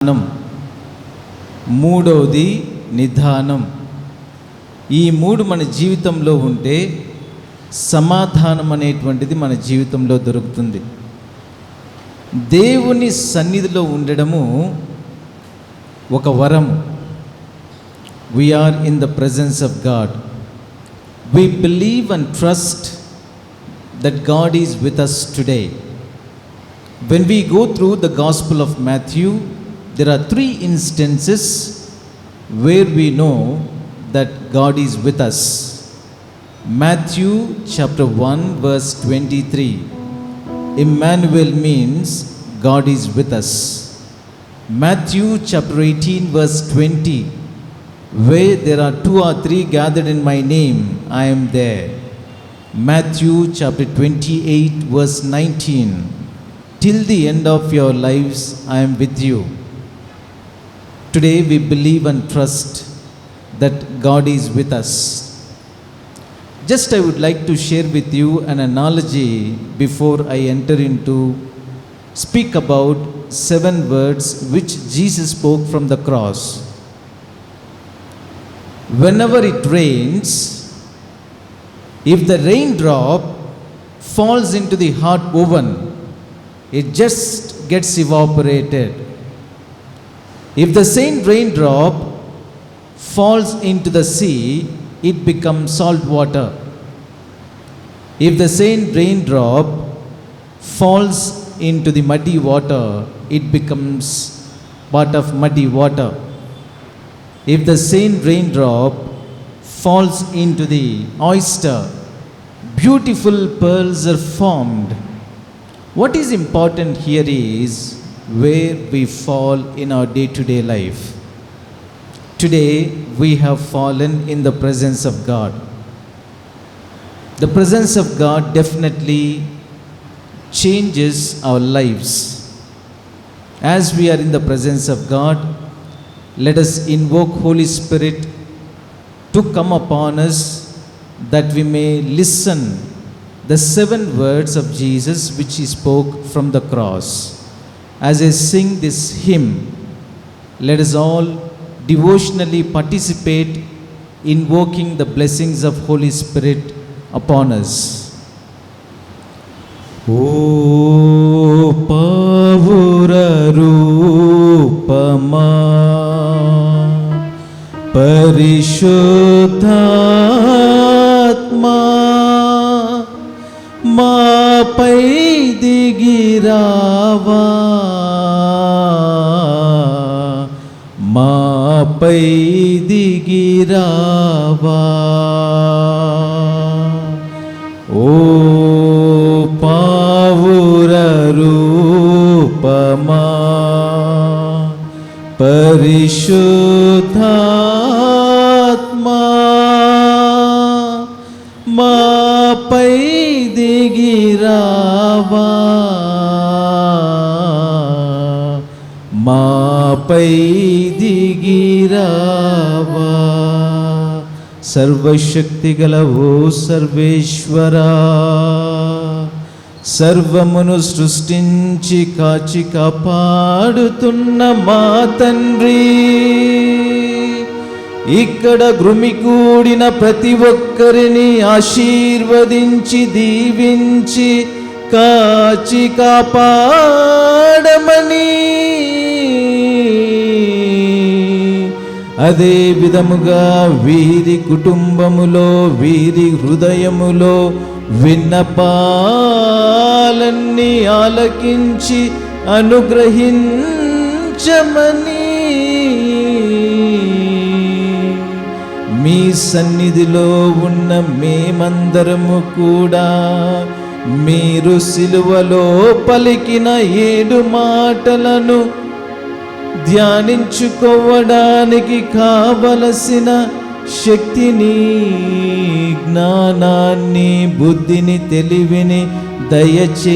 జ్ఞానం, మూడవది నిదానం. ఈ మూడు మన జీవితంలో ఉంటే సమాధానం అనేటువంటిది మన జీవితంలో దొరుకుతుంది. దేవుని సన్నిధిలో ఉండడము ఒక వరం. We are in the presence of God. We believe and trust that God is with us today. When we go through the Gospel of Matthew, there are 3 instances where we know that God is with us. Matthew chapter 1 verse 23. Emmanuel means God is with us. Matthew chapter 18 verse 20. Where there are 2 or 3 gathered in my name, I am there. Matthew chapter 28 verse 19. Till the end of your lives, I am with you. Today we believe and trust that God is with us. Just I would like to share with you an analogy before I enter into speak about 7 words which Jesus spoke from the cross. Whenever it rains, if the raindrop falls into the hot oven, it just gets evaporated. If the same raindrop falls into the sea, it becomes salt water. If the same raindrop falls into the muddy water, it becomes part of muddy water. If the same raindrop falls into the oyster, beautiful pearls are formed. What is important here is where we fall in our day-to-day life. Today we have fallen in the presence of God. The presence of God definitely changes our lives. As we are in the presence of God, let us invoke Holy Spirit to come upon us that we may listen the 7 words of Jesus which he spoke from the cross. As I sing this hymn, let us all devotionally participate invoking the blessings of Holy Spirit upon us. O pavura rupama parishuddhatma మాపై దిగిరావా, మాపై దిగిరావా. ఓ పావుర రూపమా పరిశుద్ధాత్మా మాపై దిగిరావా, మాపై దిగిరావా. సర్వశక్తిగల ఓ సర్వేశ్వరా, సర్వమును సృష్టించి కాచి కాపాడుతున్న మా తండ్రి, ఇక్కడ గుమికూడిన ప్రతి ఒక్కరిని ఆశీర్వదించి దీవించి కాచి కాపాడమని, అదే విధముగా వీరి కుటుంబములో వీరి హృదయములో విన్నపాలన్నీ ఆలకించి అనుగ్రహించమని, మీ సన్నిధిలో ఉన్న మేమందరము కూడా మీరు సిలువలో పలికిన 7 మాటలను ధ్యానించుకోవడానికి కావలసిన శక్తిని, జ్ఞానాన్ని, బుద్ధిని, తెలివిని దయచేయమని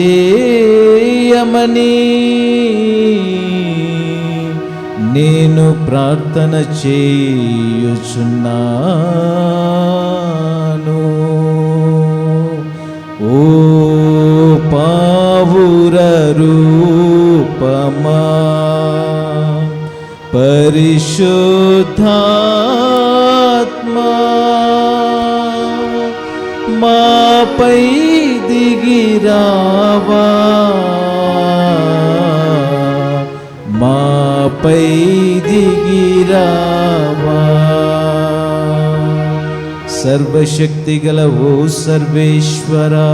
నేను ప్రార్థన చేయుచున్నాను. ఓ పావుర రూపమా పరిశుద్ధాత్మా మాపై దిగిరావా, మాపై దిగిరావా. సర్వశక్తిగల ఓ సర్వేశ్వరా,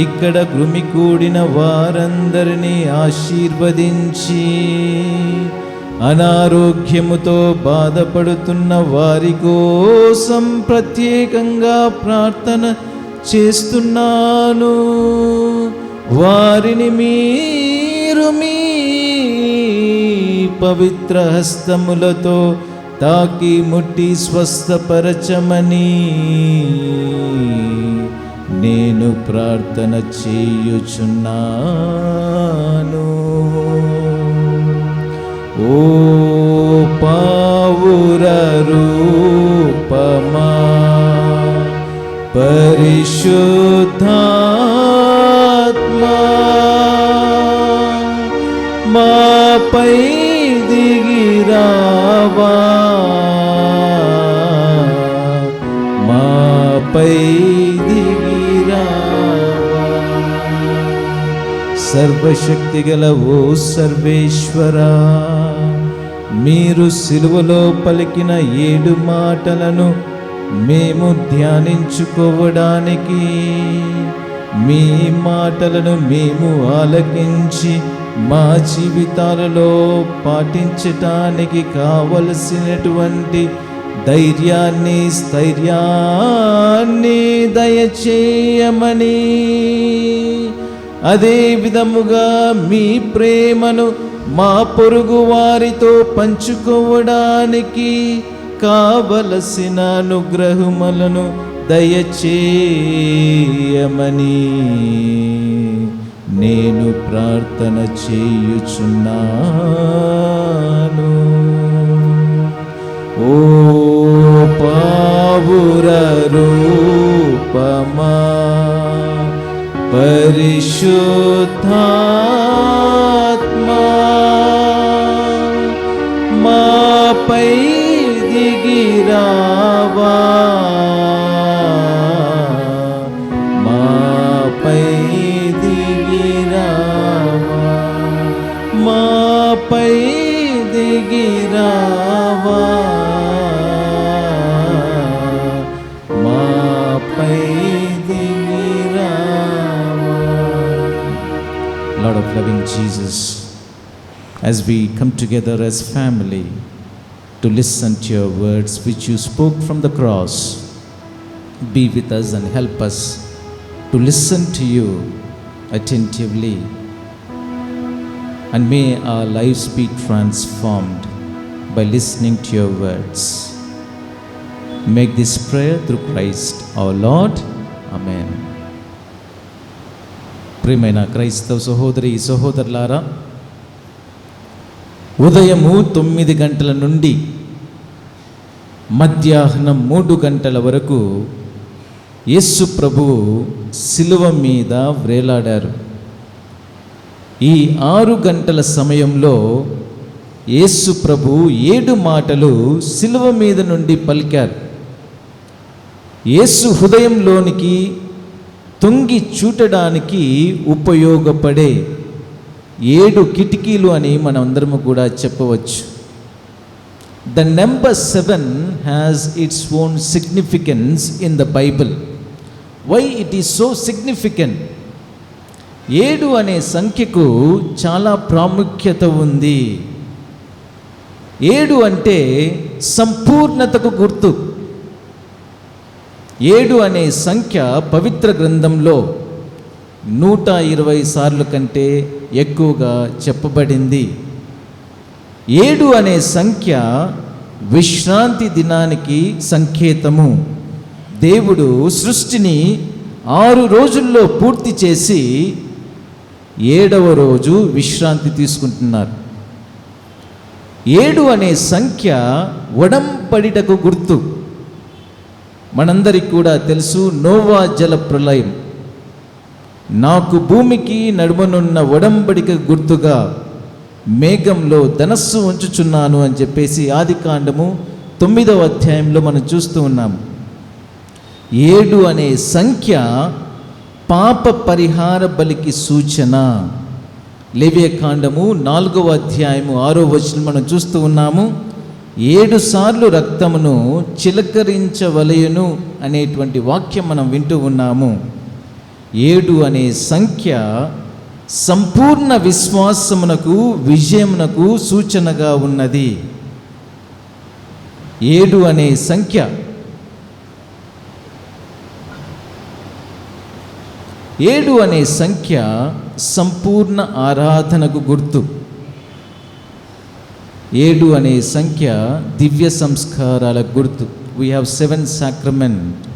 ఇక్కడ గుమికూడిన వారందరినీ ఆశీర్వదించి, అనారోగ్యముతో బాధపడుతున్న వారి కోసం ప్రత్యేకంగా ప్రార్థన చేస్తున్నాను. వారిని మీరు మీ పవిత్ర హస్తములతో తాకి ముట్టి స్వస్థపరచమని నేను ప్రార్థన చేయుచున్నాను. ఓ పావుర రూపమా, పరిశుద్ధాత్మా మాపై దిగిరావా, మాపై దిగిరావా. సర్వశక్తిగల ఓ సర్వేశ్వరా, మీరు సిలువలో పలికిన 7 మాటలను మేము ధ్యానించుకోవడానికి, మీ మాటలను మేము ఆలకించి మా జీవితాలలో పాటించటానికి కావలసినటువంటి ధైర్యాన్ని, స్థైర్యాన్ని దయచేయమని, అదే విధముగా మీ ప్రేమను మా పొరుగు వారితో పంచుకోవడానికి కావలసిన అనుగ్రహములను దయచేయమని నేను ప్రార్థన చేయుచున్నాను. ఓ పావుర రూపమా, పరిశుద్ధాత్మా మాపై దిగిరావా, మాపై దిగిరావా, మాపై దిగిరావా, మాపై దిగిరావా. Lord of loving Jesus, as we come together as family to listen to your words which you spoke from the cross, be with us and help us to listen to you attentively, and may our lives be transformed by listening to your words. Make this prayer through Christ our Lord. Amen. ప్రియమైన క్రైస్తవ సహోదరి సహోదరులారా, ఉదయము 9 గంటల నుండి మధ్యాహ్నం 3 గంటల వరకు యేసు ప్రభువు శిలువ మీద వ్రేలాడారు. ఈ 6 గంటల సమయంలో యేసు ప్రభువు 7 మాటలు శిలువ మీద నుండి పలికారు. యేసు హృదయంలోనికి తొంగి చూడడానికి ఉపయోగపడే 7 కిటికీలు అని మనందరము కూడా చెప్పవచ్చు. The number 7 has its own significance in the Bible. Why it is so significant? 7 అనే సంఖ్యకు చాలా ప్రాముఖ్యత ఉంది. 7 అంటే సంపూర్ణతకు గుర్తు. 7 అనే సంఖ్య పవిత్ర గ్రంథంలో 120 సార్లు కంటే ఎక్కువగా చెప్పబడింది. 7 అనే సంఖ్య విశ్రాంతి దినానికి సంకేతము. దేవుడు సృష్టిని 6 రోజుల్లో పూర్తి చేసి 7వ రోజు విశ్రాంతి తీసుకుంటున్నారు. 7 అనే సంఖ్య ఒడంబడికకు గుర్తు. మనందరికీ కూడా తెలుసు, నోవా జల ప్రళయం నాకు భూమికి నడుమనున్న ఒడంబడిక గుర్తుగా మేఘంలో ధనస్సు ఉంచుచున్నాను అని చెప్పేసి ఆదికాండము 9వ అధ్యాయంలో మనం చూస్తూ ఉన్నాము. 7 అనే సంఖ్య పాప పరిహార బలికి సూచన. లేవియకాండము 4వ అధ్యాయము 6వ వచనం మనం చూస్తూ ఉన్నాము. 7 సార్లు రక్తమును చిలకరించవలయును అనేటువంటి వాక్యం మనం వింటూ ఉన్నాము. 7 అనే సంఖ్య సంపూర్ణ విశ్వాసమునకు, విజయమునకు సూచనగా ఉన్నది. 7 అనే సంఖ్య 7 అనే సంఖ్య సంపూర్ణ ఆరాధనకు గుర్తు. 7 అనే సంఖ్య దివ్య సంస్కారాల గుర్తు. We have 7 sacraments.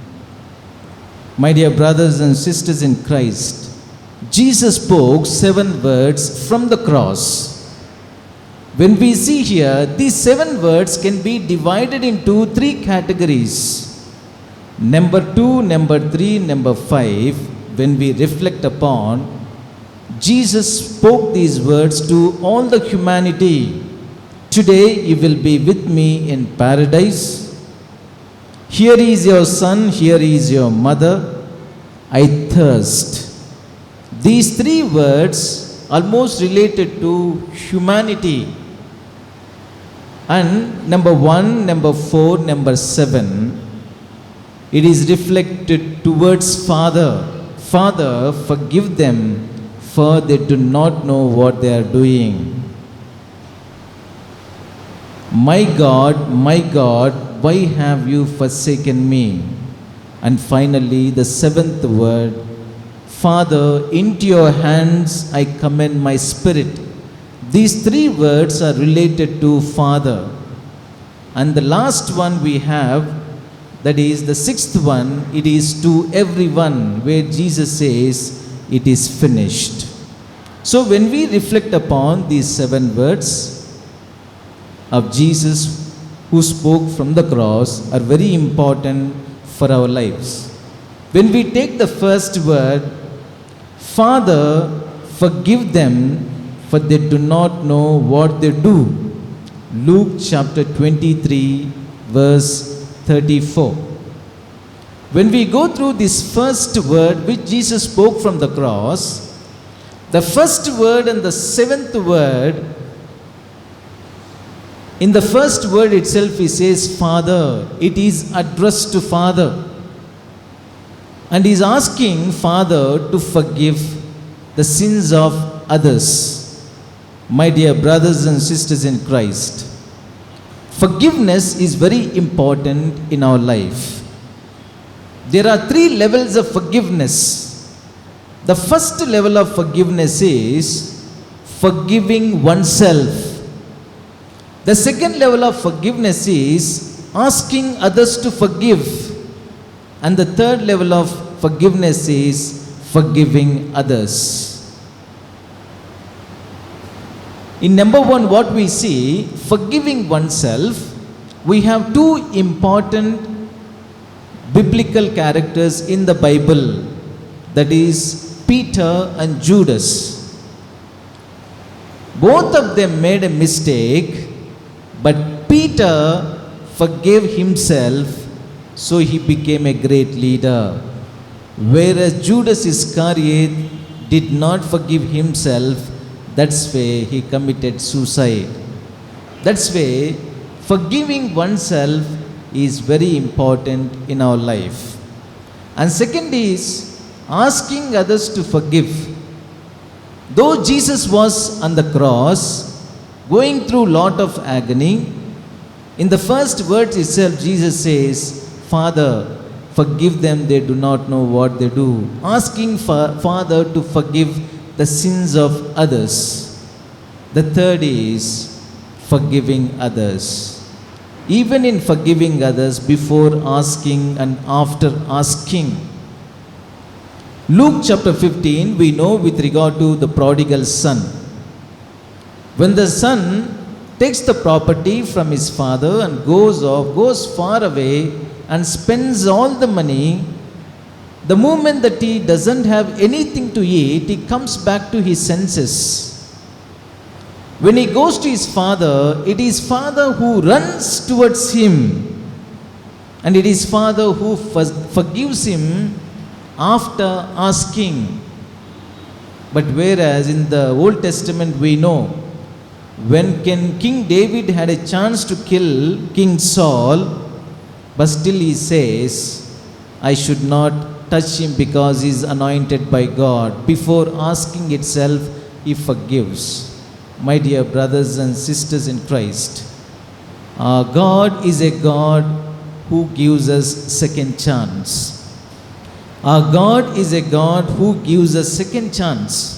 My dear brothers and sisters in Christ, Jesus spoke 7 words from the cross. When we see here, these 7 words can be divided into 3 categories. Number 2, number 3, number 5. When we reflect upon, Jesus spoke these words to all the humanity. Today you will be with me in paradise. Here is your son, here is your mother. I thirst. These 3 words almost related to humanity. And number 1, number 4, number 7, it is reflected towards Father. Father, forgive them, for they do not know what they are doing. My God, why have you forsaken me? And finally, the 7th word, Father, into your hands I commend my spirit. These 3 words are related to Father. And the last one we have, that is the 6th one, it is to everyone, where Jesus says, it is finished. So when we reflect upon these 7 words of Jesus who spoke from the cross are very important for our lives. When we take the first word, Father, forgive them, for they do not know what they do. Luke chapter 23, verse 34. When we go through this first word which Jesus spoke from the cross, the first word and the 7th word, in the first word itself he says Father. It is addressed to Father. And he is asking Father to forgive the sins of others. My dear brothers and sisters in Christ, forgiveness is very important in our life. There are 3 levels of forgiveness. The first level of forgiveness is forgiving oneself. The second level of forgiveness is asking others to forgive. And the third level of forgiveness is forgiving others. In number 1, what we see, forgiving oneself, we have 2 important biblical characters in the Bible, that is Peter and Judas. Both of them made a mistake, but Peter forgave himself, so he became a great leader. Whereas Judas Iscariot did not forgive himself, that's why he committed suicide. That's why forgiving oneself is very important in our life. And second is asking others to forgive. Though Jesus was on the cross, going through lot of agony, in the first words itself Jesus says, Father, forgive them, they do not know what they do. Asking Father to forgive the sins of others. The third is forgiving others. Even in forgiving others, before asking and after asking. Luke chapter 15, we know with regard to the prodigal son. When the son takes the property from his father and goes far away and spends all the money, the moment that he doesn't have anything to eat, he comes back to his senses. When he goes to his father, it is father who runs towards him. And it is father who forgives him after asking. But whereas in the Old Testament we know, when King David had a chance to kill King Saul, but still he says, I should not touch him because he is anointed by God. Before asking itself, he forgives. My dear brothers and sisters in Christ, our God is a God who gives us second chance. Our God is a God who gives us second chance.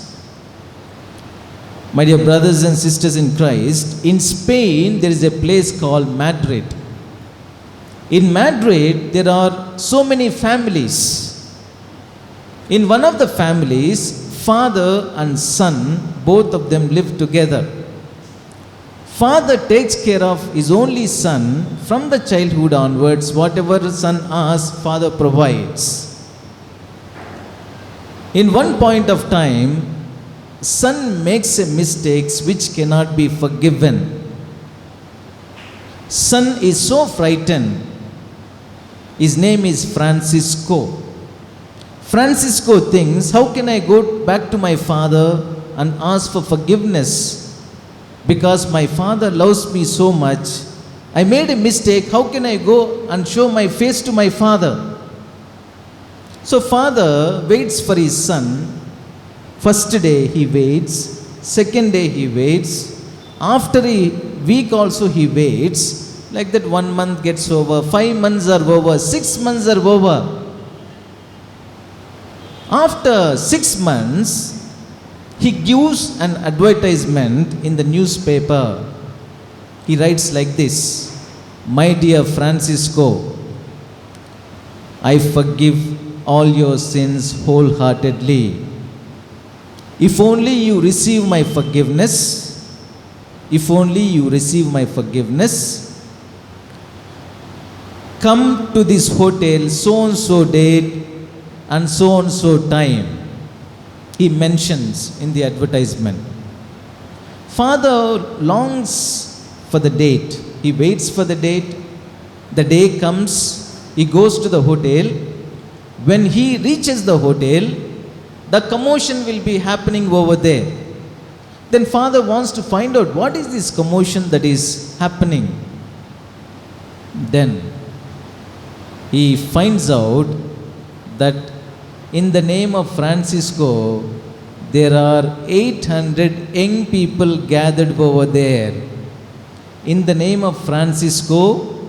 My dear brothers and sisters in Christ, in Spain there is a place called Madrid. In Madrid there are so many families. In one of the families, father and son, both of them live together. Father takes care of his only son from the childhood onwards. Whatever son asks, father provides. In one point of time, son makes a mistake which cannot be forgiven. Son is so frightened. His name is Francisco. Francisco thinks, how can I go back to my father and ask for forgiveness? Because my father loves me so much. I made a mistake. How can I go and show my face to my father? So father waits for his son. First day he waits. Second day he waits. After a week also he waits. Like that 1 month gets over. 5 months are over. 6 months are over. After 6 months, he gives an advertisement in the newspaper. He writes like this, my dear Francisco, I forgive all your sins wholeheartedly. If only you receive my forgiveness, if only you receive my forgiveness, come to this hotel so and so date and so time. He mentions in the advertisement. Father longs for the date. He waits for the date. The day comes. He goes to the hotel. When he reaches the hotel, the commotion will be happening over there. Then father wants to find out what is this commotion that is happening. Then he finds out that in the name of Francisco, there are 800 young people gathered over there. In the name of Francisco,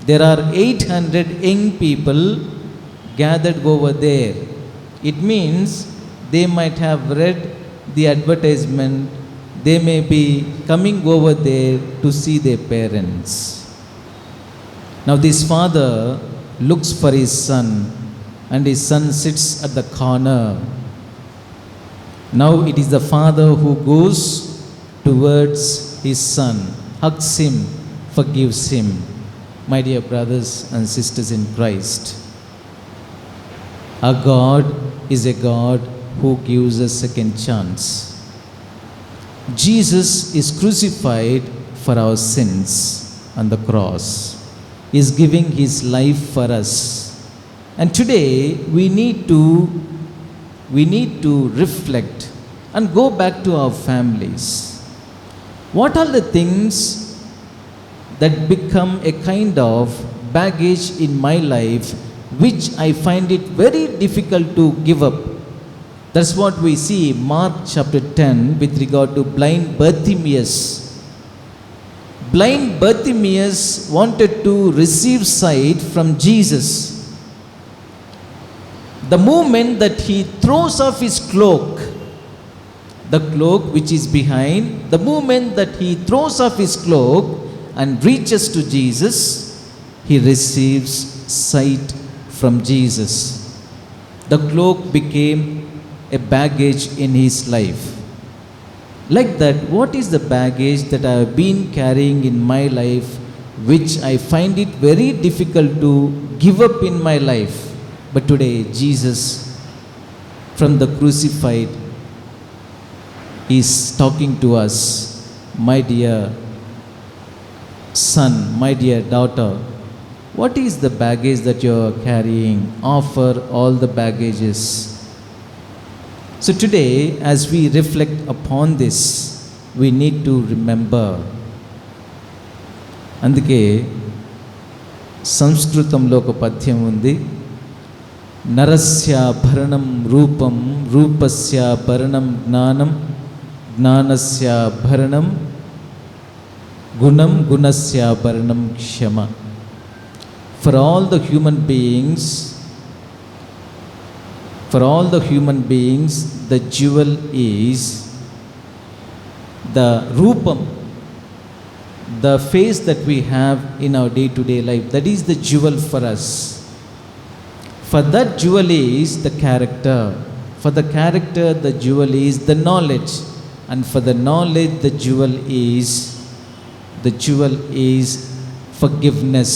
there are 800 young people gathered over there. It means they might have read the advertisement. They may be coming over there to see their parents. Now this father looks for his son, and his son sits at the corner. Now it is the father who goes towards his son, hugs him, forgives him. My dear brothers and sisters in Christ, our God is a God who gives a second chance. Jesus is crucified for our sins on the cross. He is giving his life for us. And today we need to reflect and go back to our families. What are the things that become a kind of baggage in my life which I find it very difficult to give up? That's what we see in Mark chapter 10 with regard to blind Bartimaeus. Blind Bartimaeus wanted to receive sight from Jesus. The moment that he throws off his cloak, the cloak which is behind, the moment that he throws off his cloak and reaches to Jesus, he receives sight from Jesus. The cloak became a baggage in his life. Like that, what is the baggage that I have been carrying in my life which I find it very difficult to give up in my life? But today, Jesus from the crucified is talking to us. My dear son, my dear daughter, what is the baggage that you are carrying? Offer all the baggages. So today, as we reflect upon this, we need to remember. అందుకే సంస్కృతంలో ఒక పద్యం ఉంది. నరస్యాభరణం రూపం, రూపస్యాభరణం జ్ఞానం, జ్ఞానస్యాభరణం గుణం, గుణస్యాభరణం క్షమ. For all the human beings, the jewel is the rupam, the face that we have in our day-to-day life. That is the jewel for us. For that jewel is the character. For the character, the jewel is the knowledge. And for the knowledge, the jewel is forgiveness.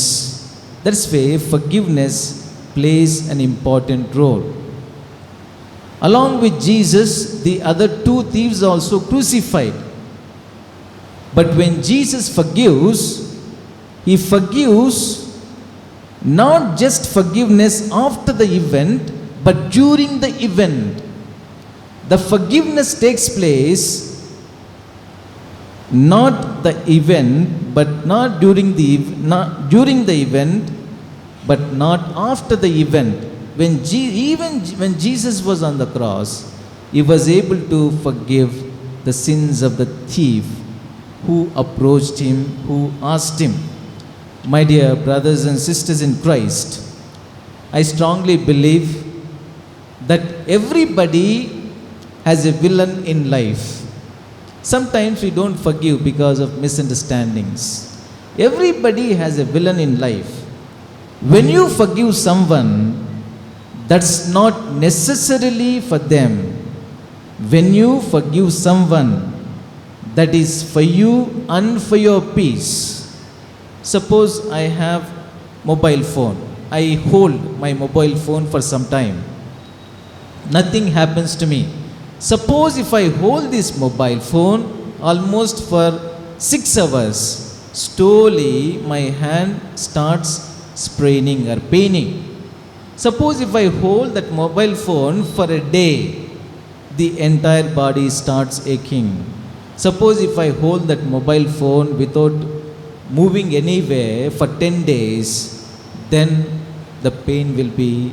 That's why forgiveness plays an important role. Along with Jesus, the other two thieves also crucified. But when Jesus forgives, he forgives not just forgiveness after the event, but during the event. The forgiveness takes place not the event, but not during the event, but not after the event. Even when Jesus was on the cross, he was able to forgive the sins of the thief who approached him, who asked him. My dear brothers and sisters in Christ, I strongly believe that everybody has a villain in life. Sometimes we don't forgive because of misunderstandings. Everybody has a villain in life. When you forgive someone, that's not necessarily for them. When you forgive someone, that is for you and for your peace. Suppose I have mobile phone. I hold my mobile phone for some time. Nothing happens to me. Suppose if I hold this mobile phone almost for 6 hours, slowly my hand starts spraining or paining. Suppose if I hold that mobile phone for a day, the entire body starts aching. Suppose if I hold that mobile phone without moving anywhere for 10 days, then the pain will be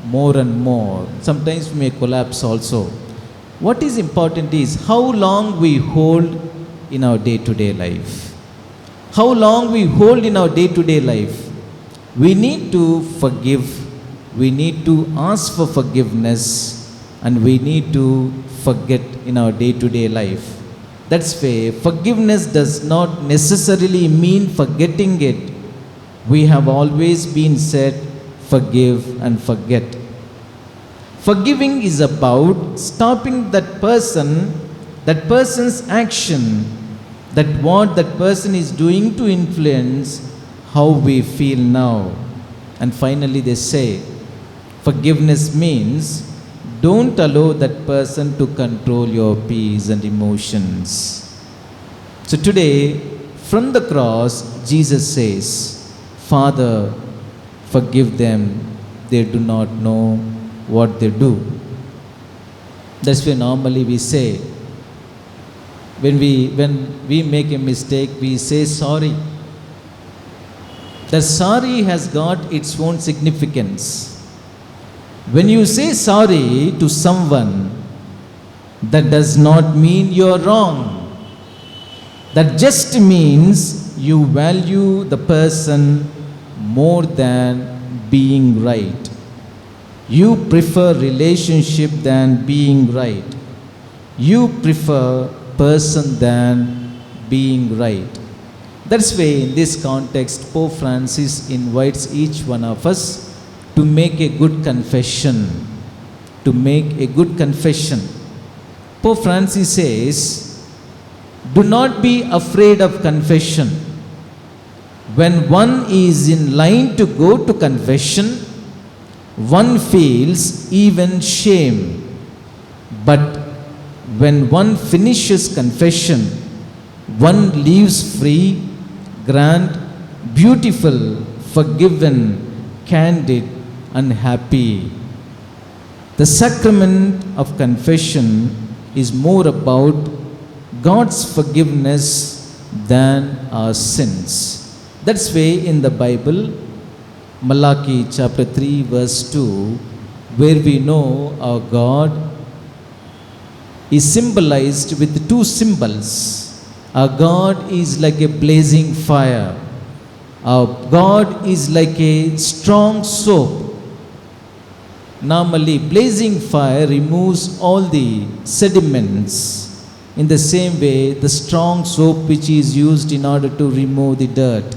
more and more. Sometimes we may collapse also. What is important is how long we hold in our day-to-day life. How long we hold in our day-to-day life. We need to forgive. We need to ask for forgiveness, and we need to forget in our day-to-day life. That's why forgiveness does not necessarily mean forgetting it. We have always been said, forgive and forget. Forgiving is about stopping that person's action, that what that person is doing to influence how we feel now. And finally they say, forgiveness means don't allow that person to control your peace and emotions. So today, from the cross, Jesus says, Father, forgive them, they do not know what they do. That's why normally we say, when we make a mistake, we say sorry. The sorry has got its own significance. When you say sorry to someone, that does not mean you're wrong. That just means you value the person more than being right. You prefer relationship than being right. You prefer person than being right. That's why in this context, Pope Francis invites each one of us to make a good confession. To make a good confession. Pope Francis says, do not be afraid of confession. When one is in line to go to confession, one feels even shame. But when one finishes confession, One lives free, grand, beautiful, forgiven, candid, and happy. The sacrament of confession is more about God's forgiveness than our sins. That's why in the Bible, Malachi chapter 3 verse 2, where we know our God is symbolized with two symbols. Our God is like a blazing fire. Our God is like a strong soap. Normally, blazing fire removes all the sediments. In the same way, the strong soap which is used in order to remove the dirt.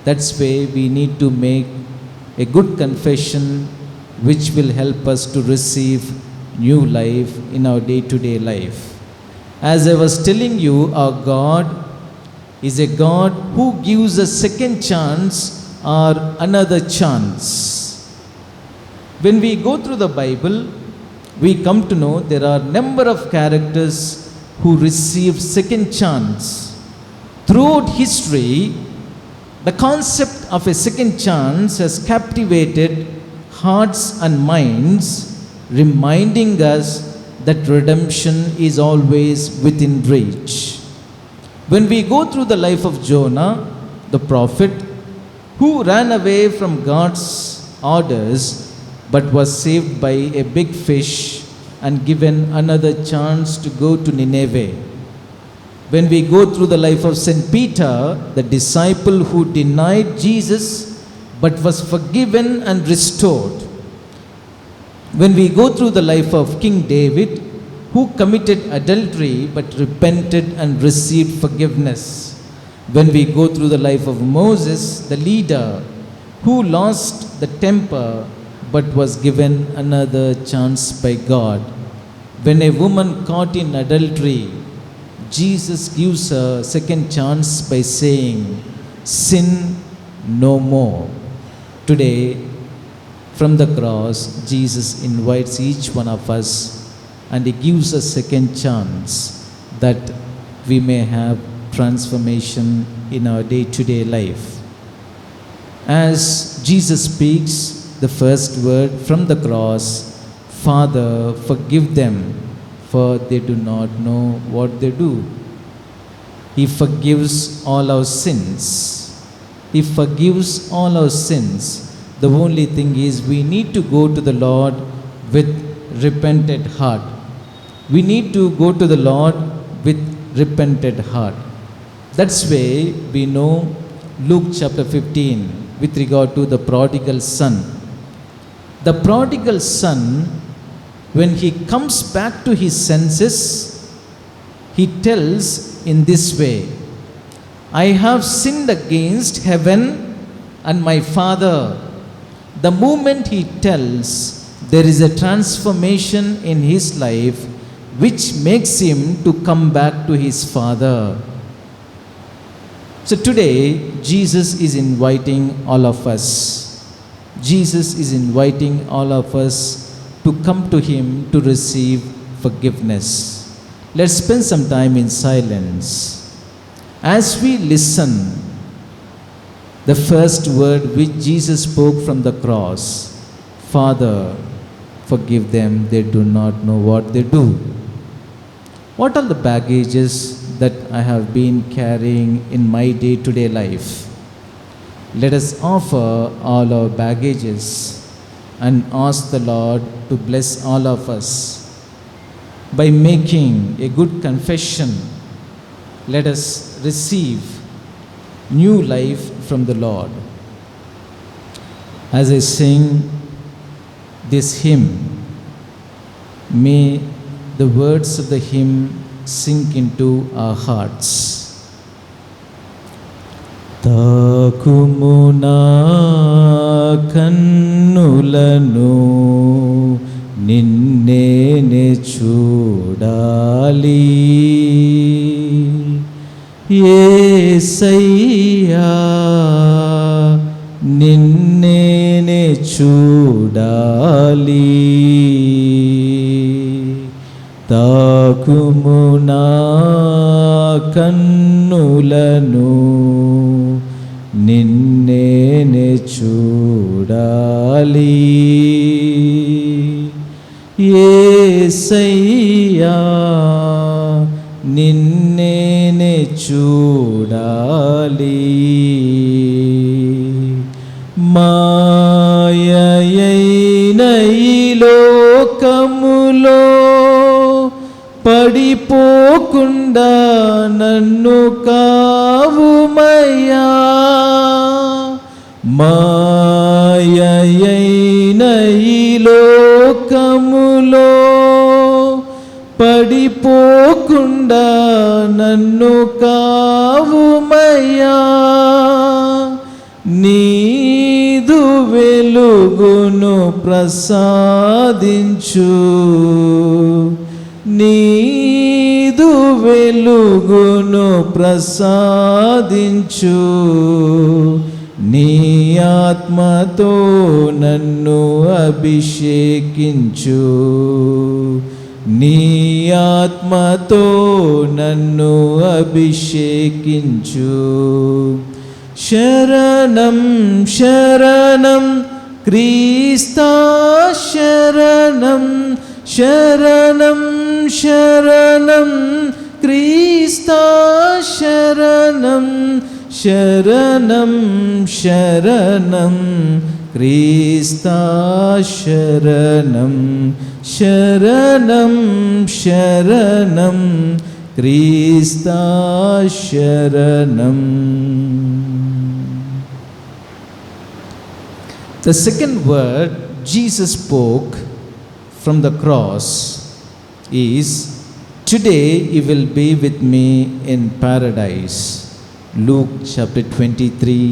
That's why we need to make a good confession which will help us to receive new life in our day-to-day life. As I was telling you, our God is a God who gives a second chance or another chance. When we go through the Bible, we come to know there are number of characters who received second chance. Throughout history, the concept of a second chance has captivated hearts and minds, reminding us that redemption is always within reach. When we go through the life of Jonah, the prophet, who ran away from God's orders but was saved by a big fish and given another chance to go to Nineveh. When we go through the life of St. Peter, the disciple who denied Jesus but was forgiven and restored. When we go through the life of King David, who committed adultery but repented and received forgiveness. When we go through the life of Moses, the leader who lost the temper but was given another chance by God. When a woman caught in adultery, Jesus gives her second chance by saying, "Sin no more." Today, from the cross, Jesus invites each one of us and He gives us second chance that we may have transformation in our day-to-day life. As Jesus speaks the first word from the cross, "Father, forgive them, for they do not know what they do." He forgives all our sins. He forgives all our sins. The only thing is we need to go to the Lord with repentant heart. We need to go to the Lord with repentant heart. That's why we know Luke chapter 15 with regard to the prodigal son. The prodigal son, when he comes back to his senses, he tells in this way, "I have sinned against heaven and my Father." The moment he tells, there is a transformation in his life which makes him to come back to his Father. So today, Jesus is inviting all of us. Jesus is inviting all of us to come to Him to receive forgiveness. Let's spend some time in silence. As we listen, the first word which Jesus spoke from the cross, "Father, forgive them, they do not know what they do." What are the baggages that I have been carrying in my day-to-day life? Let us offer all our baggages and ask the Lord to bless all of us. By making a good confession, let us receive new life from the Lord. As I sing this hymn, may the words of the hymn sink into our hearts. తాకుము నా కన్నులను నిన్నేనే చూడాలి యేసయ్యా, నిన్నేనే చూడాలి. తాకుము నా కన్నులను నిన్నే చూడాలి యేసయ్యా నిన్నే చూడాలి మాయైన ఈ లోకములో పడిపోకుండా నన్ను కావుమయ్యా మాయైన ఈ లోకములో పడిపోకుండా నన్ను కావుమయ్యా నీదు వెలుగును ప్రసాదించు నీదు వెలుగును ప్రసాదించు నీ ఆత్మతో నన్ను అభిషేకించు నీ ఆత్మతో నన్ను అభిషేకించు శరణం శరణం క్రీస్తా శరణం శరణం శరణం క్రీస్తా శరణం శరణం శరణం క్రీస్తా శరణం శరణం శరణం క్రీస్తా శరణం. The second word Jesus spoke from the cross is, "Today you will be with me in paradise." Luke chapter 23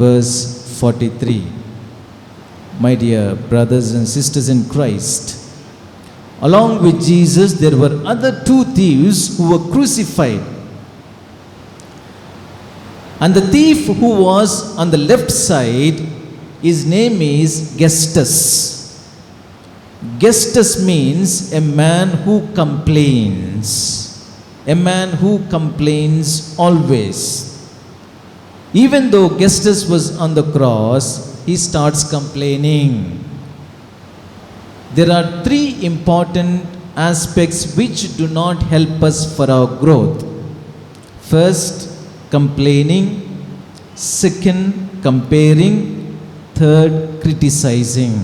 verse 43. My dear brothers and sisters in Christ, along with Jesus there were other two thieves who were crucified. And the thief who was on the left side, his name is Gestus. Gestus means a man who complains. A man who complains always. Even though Gestus was on the cross, he starts complaining. There are three important aspects which do not help us for our growth. First, complaining. Second, comparing. Third, criticizing.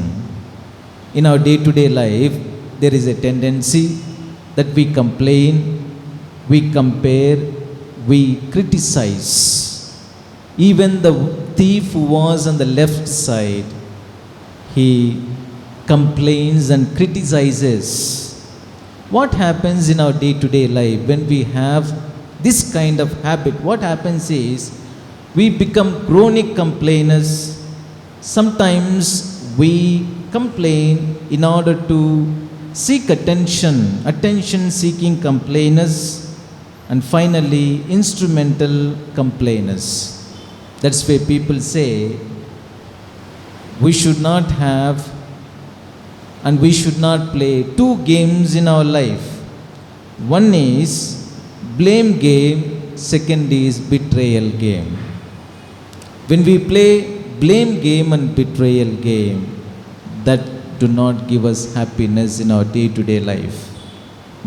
In our day-to-day life, there is a tendency that we complain, we compare, we criticize. Even the thief who was on the left side, he complains and criticizes. What happens in our day-to-day life when we have this kind of habit? What happens is we become chronic complainers. Sometimes we complain in order to seek attention seeking complainers, and finally instrumental complainers. That's why people say we should not have and we should not play two games in our life. One is blame game, second is betrayal game. When we play blame game and betrayal game, that do not give us happiness in our day-to-day life.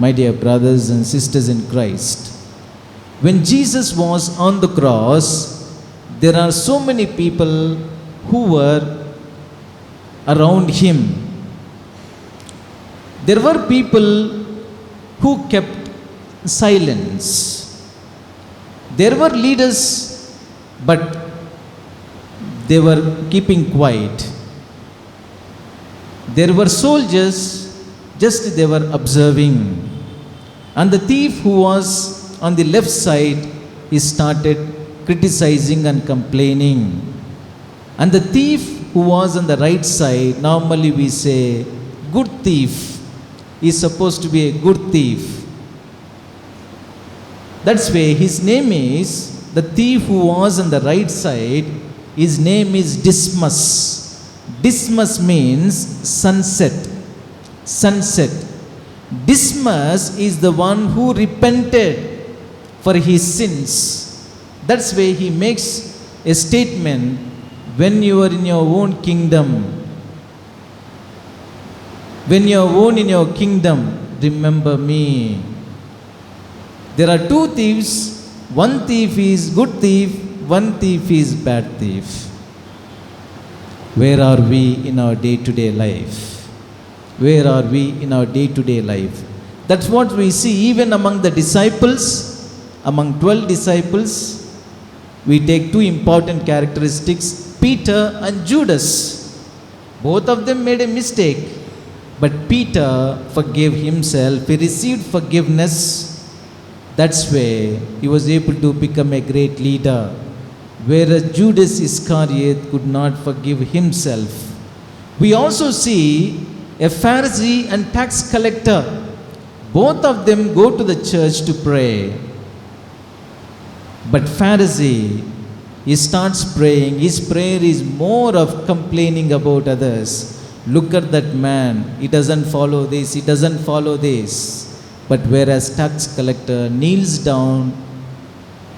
My dear brothers and sisters in Christ, when Jesus was on the cross, there are so many people who were around him. There were people who kept silence. There were leaders, but they were keeping quiet. There were soldiers, just they were observing. And the thief who was on the left side, he started criticizing and complaining. And the thief who was on the right side, normally we say good thief, is supposed to be a good thief. That's why his name is, the thief who was on the right side, his name is Dismas. Dismas means sunset. Sunset. Dismas is the one who repented for his sins. That's why he makes a statement, when you are in your own kingdom, when you are alone in your kingdom, remember me. There are two thieves. One thief is good thief, one thief is bad thief. Where are we in our day-to-day life? Where are we in our day-to-day life? That's what we see even among the disciples, among 12 disciples. We take two important characteristics, Peter and Judas. Both of them made a mistake, but Peter forgave himself. He received forgiveness. That's why he was able to become a great leader. Whereas Judas Iscariot could not forgive himself. We also see a Pharisee and tax collector. Both of them go to the church to pray. But Pharisee, he starts praying. His prayer is more of complaining about others. Look at that man. He doesn't follow this. He doesn't follow this. But whereas tax collector kneels down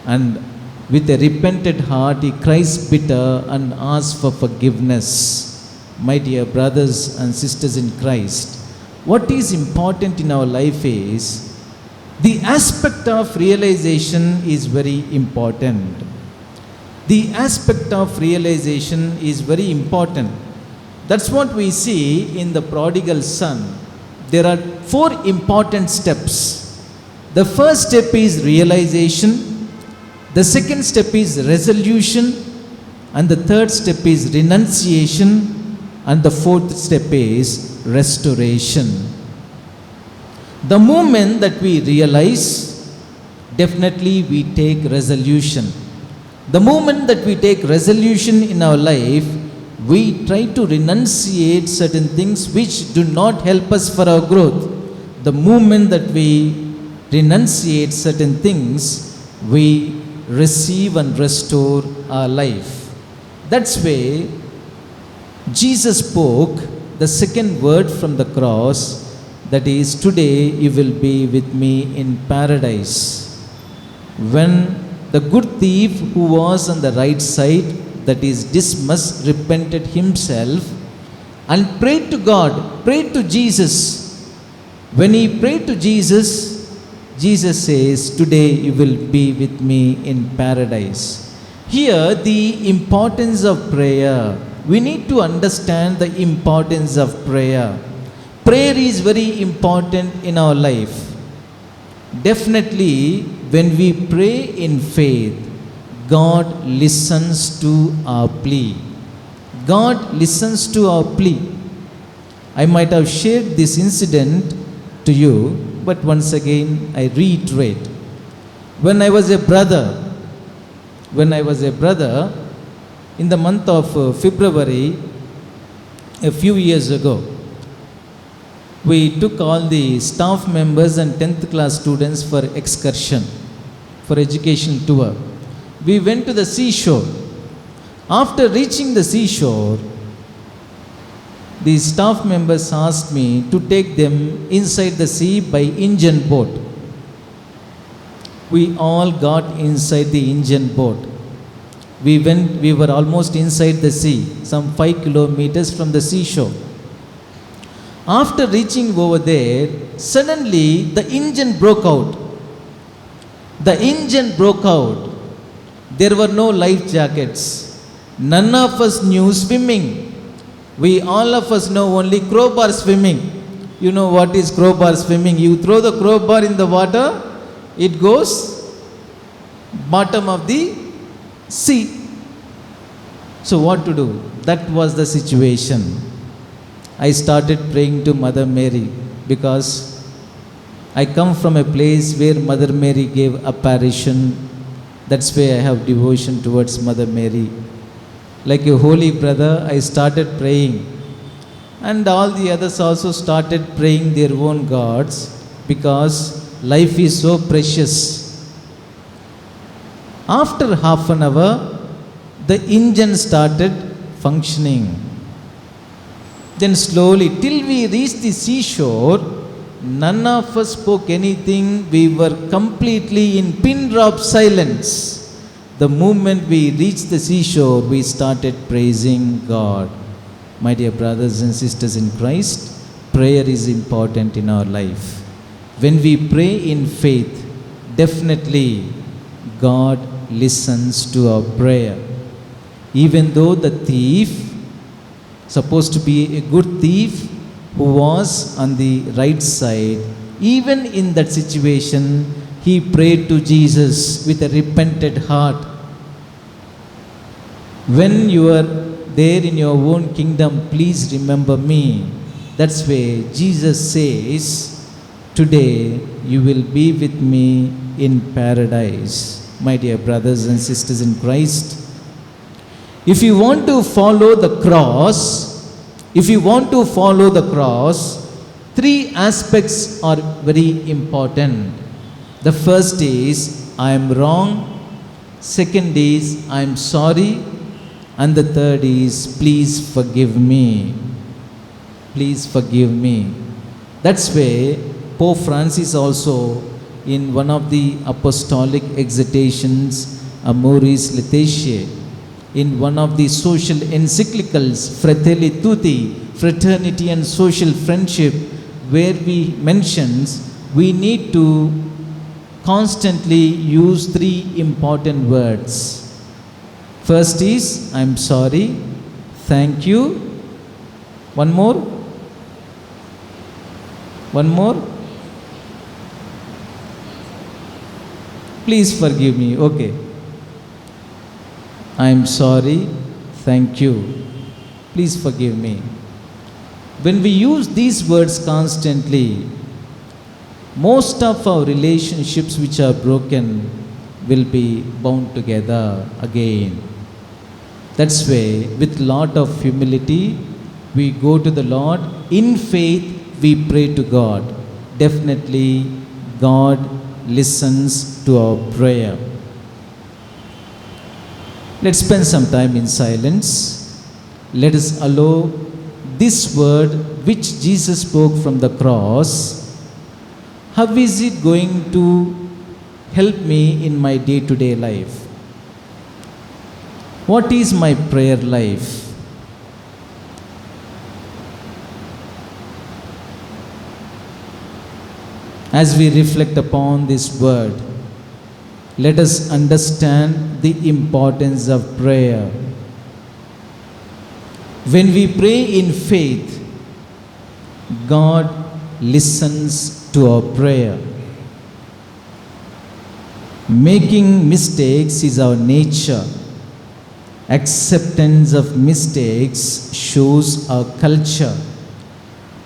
and with a repentant heart, he cries bitter and asks for forgiveness. My dear brothers and sisters in Christ, what is important in our life is the aspect of realization is very important. The aspect of realization is very important. That's what we see in the prodigal son. There are 4 important steps. The first step is realization. The second step is resolution, and the third step is renunciation, and the fourth step is restoration. The moment that we realize, definitely we take resolution. The moment that we take resolution in our life, we try to renunciate certain things which do not help us for our growth. The moment that we renunciate certain things, we receive and restore our life. That's why Jesus spoke the second word from the cross, that is, today you will be with me in paradise. When the good thief who was on the right side, that is Dismas, repented himself and prayed to God, prayed to Jesus. When he prayed to Jesus, Jesus says, today you will be with me in paradise. Here, the importance of prayer. We need to understand the importance of prayer. Prayer is very important in our life. Definitely, when we pray in faith, God listens to our plea. God listens to our plea. I might have shared this incident to you, but once again I reiterate. When I was a brother, in the month of February, a few years ago, we took all the staff members and 10th class students for excursion, for education tour. We went to the seashore. After reaching the seashore, the staff members asked me to take them inside the sea by engine boat. We all got inside the engine boat. We were almost inside the sea, some 5 kilometers from the seashore. After reaching over there, suddenly the engine broke out. The engine broke out. There were no life jackets. None of us knew swimming. We all of us know only crowbar swimming. You know what is crowbar swimming? You throw the crowbar in the water, it goes bottom of the sea. So what to do? That was the situation. I started praying to Mother Mary, because I come from a place where Mother Mary gave apparition. That's why I have devotion towards Mother Mary. Like a holy brother, I started praying. And all the others also started praying their own gods, because life is so precious. After half an hour, the engine started functioning. Then slowly, till we reached the seashore, none of us spoke anything. We were completely in pin drop silence. The moment we reached the seashore, we started praising God. My dear brothers and sisters in Christ, prayer is important in our life. When we pray in faith, definitely God listens to our prayer. Even though the thief, supposed to be a good thief, who was on the right side, even in that situation, he prayed to Jesus with a repentant heart. When you are there in your own kingdom, please remember me. That's why Jesus says, today you will be with me in paradise. My dear brothers and sisters in Christ, if you want to follow the cross, three aspects are very important. The first is, I am wrong. Second is, I am sorry. And the third is, please forgive me. Please forgive me. That's why Pope Francis also, in one of the apostolic exhortations, Amoris Laetitia, in one of the social encyclicals, Fratelli Tutti, Fraternity and Social Friendship, where we mentions we need to constantly use three important words. First is, I am sorry. Thank you. One more. Please forgive me. Okay. I am sorry. Thank you. Please forgive me. When we use these words constantly, most of our relationships which are broken will be bound together again. That's why with lot of humility we go to the Lord. In faith we pray to God. Definitely God listens to our prayer. Let's spend some time in silence. Let us allow this word which Jesus spoke from the cross, how is it going to help me in my day-to-day life? What is my prayer life? As we reflect upon this word, let us understand the importance of prayer. When we pray in faith, God listens to our prayer. Making mistakes is our nature. Acceptance of mistakes shows our culture.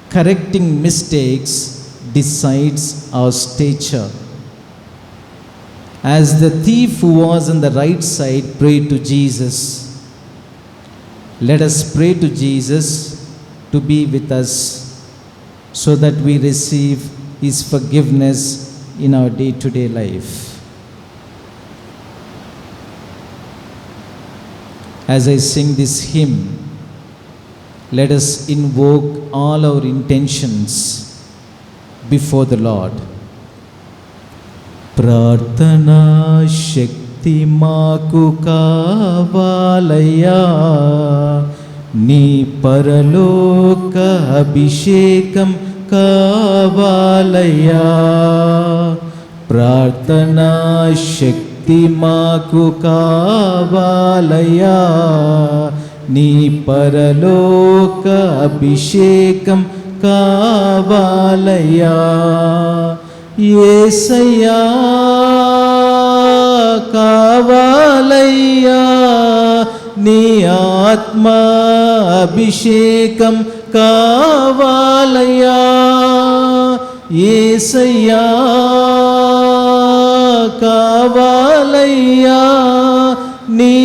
Correcting mistakes decides our stature. As the thief who was on the right side prayed to Jesus, let us pray to Jesus to be with us so that we receive His forgiveness in our day-to-day life. As I sing this hymn, let us invoke all our intentions before the Lord. ప్రార్థనా శక్తి మాకు కావాలయ్యా, నీ పరలోక అభిషేకం కావాలయ్యా. ప్రార్థనా శక్తి మాకు కావాలయ్యా, నీ పరలోక అభిషేకం కావాలయ్యా. యేసయ్యా కావాలయ్యా, నీ ఆత్మ అభిషేకం కావాలయ్యా. యేసయ్యా కావాలయ్యా, నీ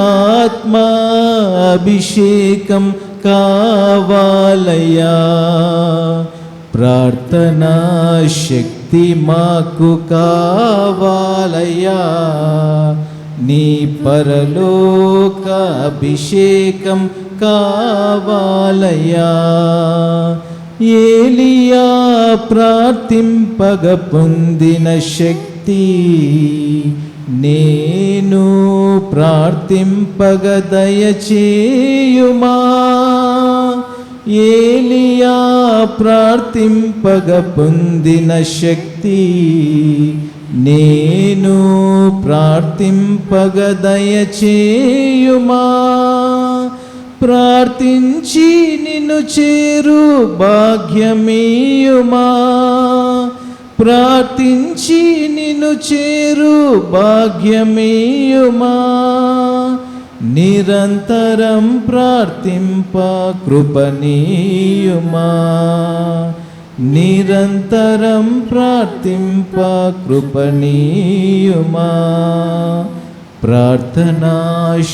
ఆత్మ అభిషేకం కావాలయ్యా. ప్రార్థనా శక్తి మాకు కావాలయ్యా, నీ పరలోక అభిషేకం కావాలయ్యా. ఏలియా ప్రార్థింపగ పొందిన శక్తి నేను ప్రార్థింపగ దయచేయుమా. ఏలియా ప్రార్థింపగ పొందిన శక్తి నేను ప్రార్థింపగ దయచేయుమా. ప్రార్థించి నిన్ను చేరు భాగ్యమీయుమా. ప్రార్థించి నిన్ను చేరు భాగ్యమీయుమా. నిరంతరం ప్రార్థింప కృపనీయుమా. నిరంతరం ప్రార్థింప కృపనీయుమా. ప్రార్థనా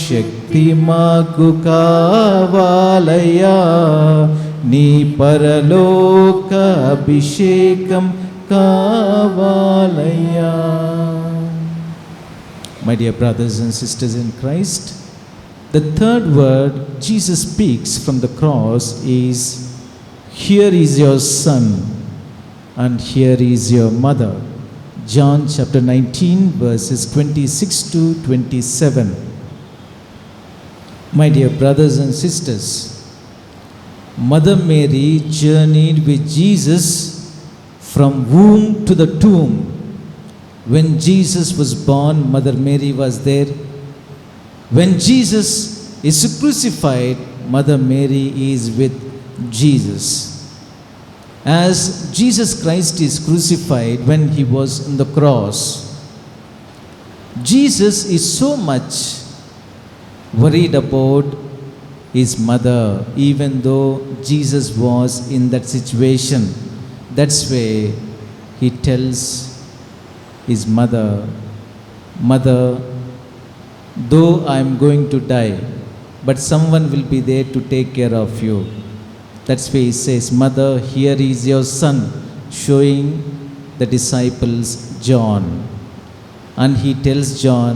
శక్తి మాకు కావాలయ్యా. నీ పరలోక అభిషేకం కావాలయ్యా. My dear brothers and sisters in Christ, the third word Jesus speaks from the cross is, "Here is your son and here is your mother." John chapter 19 verses 26 to 27. My dear brothers and sisters, Mother Mary journeyed with Jesus from womb to the tomb. When Jesus was born, Mother Mary was there. When Jesus is crucified, Mother Mary is with Jesus. As Jesus Christ is crucified, when he was on the cross, Jesus is so much worried about his mother, even though Jesus was in that situation. That's why he tells his mother, "Mother, though I am going to die, but someone will be there to take care of you." That's why he says, "Mother, here is your son," showing the disciples John. And he tells John,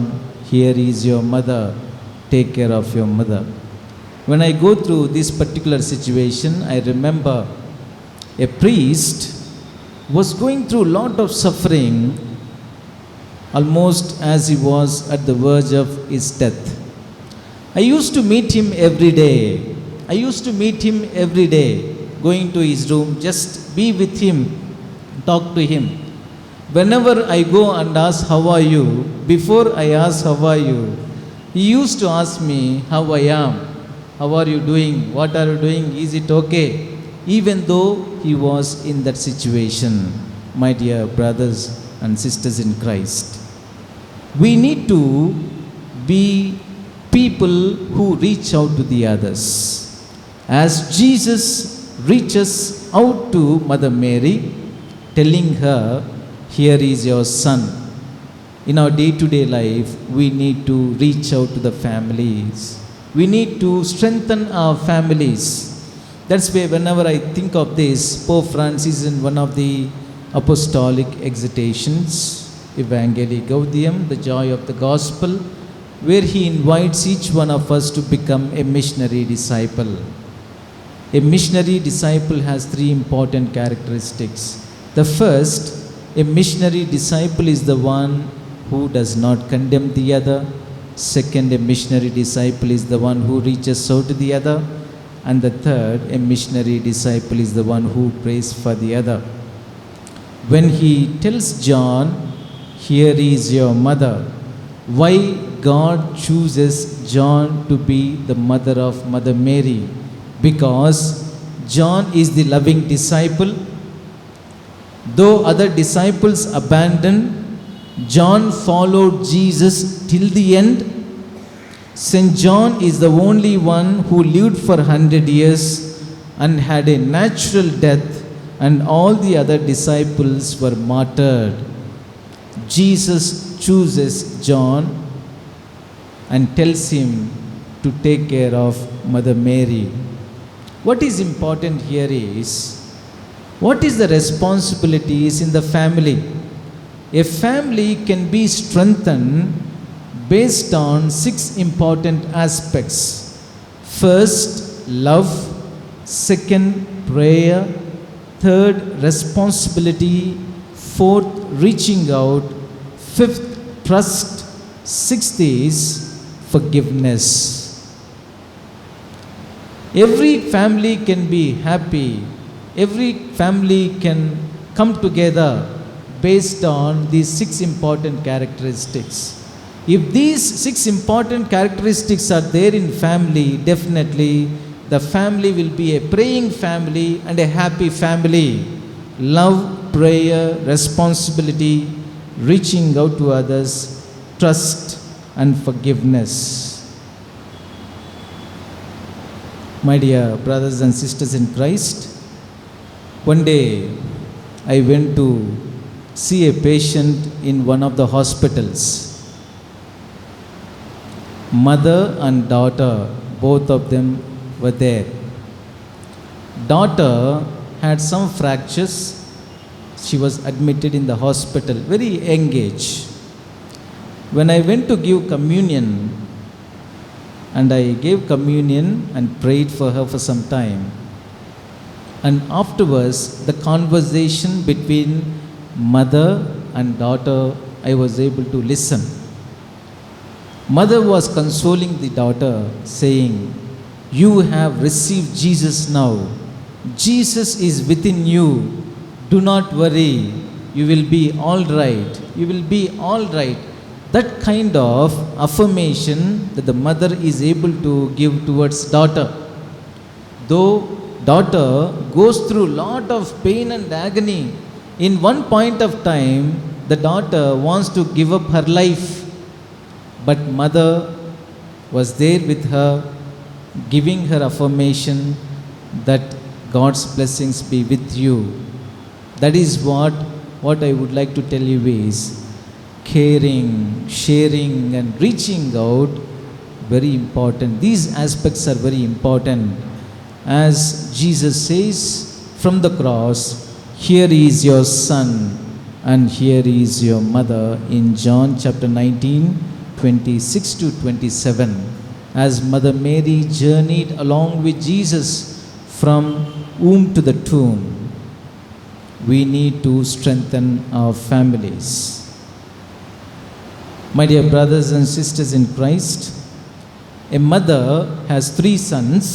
"Here is your mother, take care of your mother." When I go through this particular situation, I remember a priest was going through a lot of suffering, almost as he was at the verge of his death. I used to meet him every day. Going to his room, just be with him, talk to him. Whenever I go and ask, "How are you?" before I ask, "How are you?" he used to ask me, "How I am? How are you doing? What are you doing? Is it okay?" Even though he was in that situation. My dear brothers and sisters in Christ, we need to be people who reach out to the others. As Jesus reaches out to Mother Mary, telling her, "Here is your son." In our day-to-day life, we need to reach out to the families. We need to strengthen our families. That's why whenever I think of this, Pope Francis in one of the apostolic exhortations, Evangelii Gaudium, the joy of the gospel, where he invites each one of us to become a missionary disciple. A missionary disciple has three important characteristics. The first, a missionary disciple is the one who does not condemn the other. Second, a missionary disciple is the one who reaches out to the other. And the third, a missionary disciple is the one who prays for the other. When he tells John, "Here is your mother," why God chooses John to be the mother of Mother Mary? Because John is the loving disciple. Though other disciples abandoned, John followed Jesus till the end. St. John is the only one who lived for 100 years and had a natural death, and all the other disciples were martyred. Jesus chooses John and tells him to take care of Mother Mary. What is important here is, what is the responsibilities in the family? A family can be strengthened based on 6 important aspects. First, love. Second, prayer. Third, responsibility. Fourth, reaching out. Fifth, trust. Sixth is forgiveness. Every family can be happy. Every family can come together based on these 6 important characteristics. If these 6 important characteristics are there in family, definitely the family will be a praying family and a happy family. Love, prayer, responsibility, reaching out to others, trust and forgiveness. My dear brothers and sisters in Christ, one day I went to see a patient in one of the hospitals. Mother and daughter, both of them were there. Daughter had some fractures. She was admitted in the hospital, very young age. When I went to give communion, and I gave communion and prayed for her for some time, and afterwards the conversation between mother and daughter, I was able to listen. Mother was consoling the daughter, saying, "You have received Jesus now. Jesus is within you. Do not worry. You will be all right. You will be all right." That kind of affirmation that the mother is able to give towards daughter. Though daughter goes through lot of pain and agony, in one point of time, the daughter wants to give up her life. But mother was there with her, giving her affirmation that God's blessings be with you. That is what I would like to tell you is caring, sharing and reaching out, very important. These aspects are very important. As Jesus says from the cross, "Here is your son and here is your mother," in John chapter 19, 26 to 27. As Mother Mary journeyed along with Jesus from womb to the tomb, we need to strengthen our families. My dear brothers and sisters in Christ, a mother has 3 sons.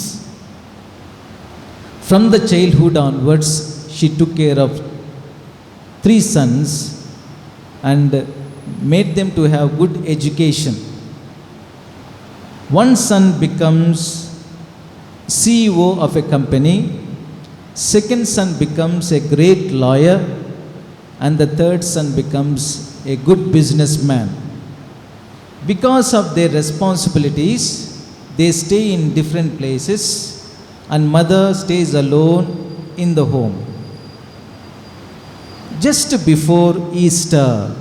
From the childhood onwards, she took care of 3 sons and made them to have good education. One son becomes CEO of a company, second son becomes a great lawyer, and the third son becomes a good businessman. Because of their responsibilities, they stay in different places, and mother stays alone in the home. Just before Easter,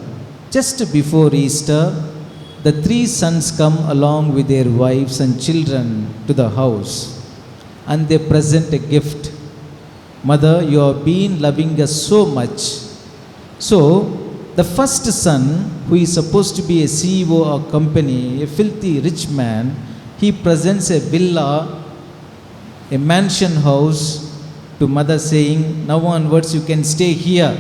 the 3 sons come along with their wives and children to the house, and they present a gift. "Mother, you have been loving us so much." So the first son, who is supposed to be a CEO of a company, a filthy rich man, he presents a villa, a mansion house to mother, saying, "Now onwards you can stay here.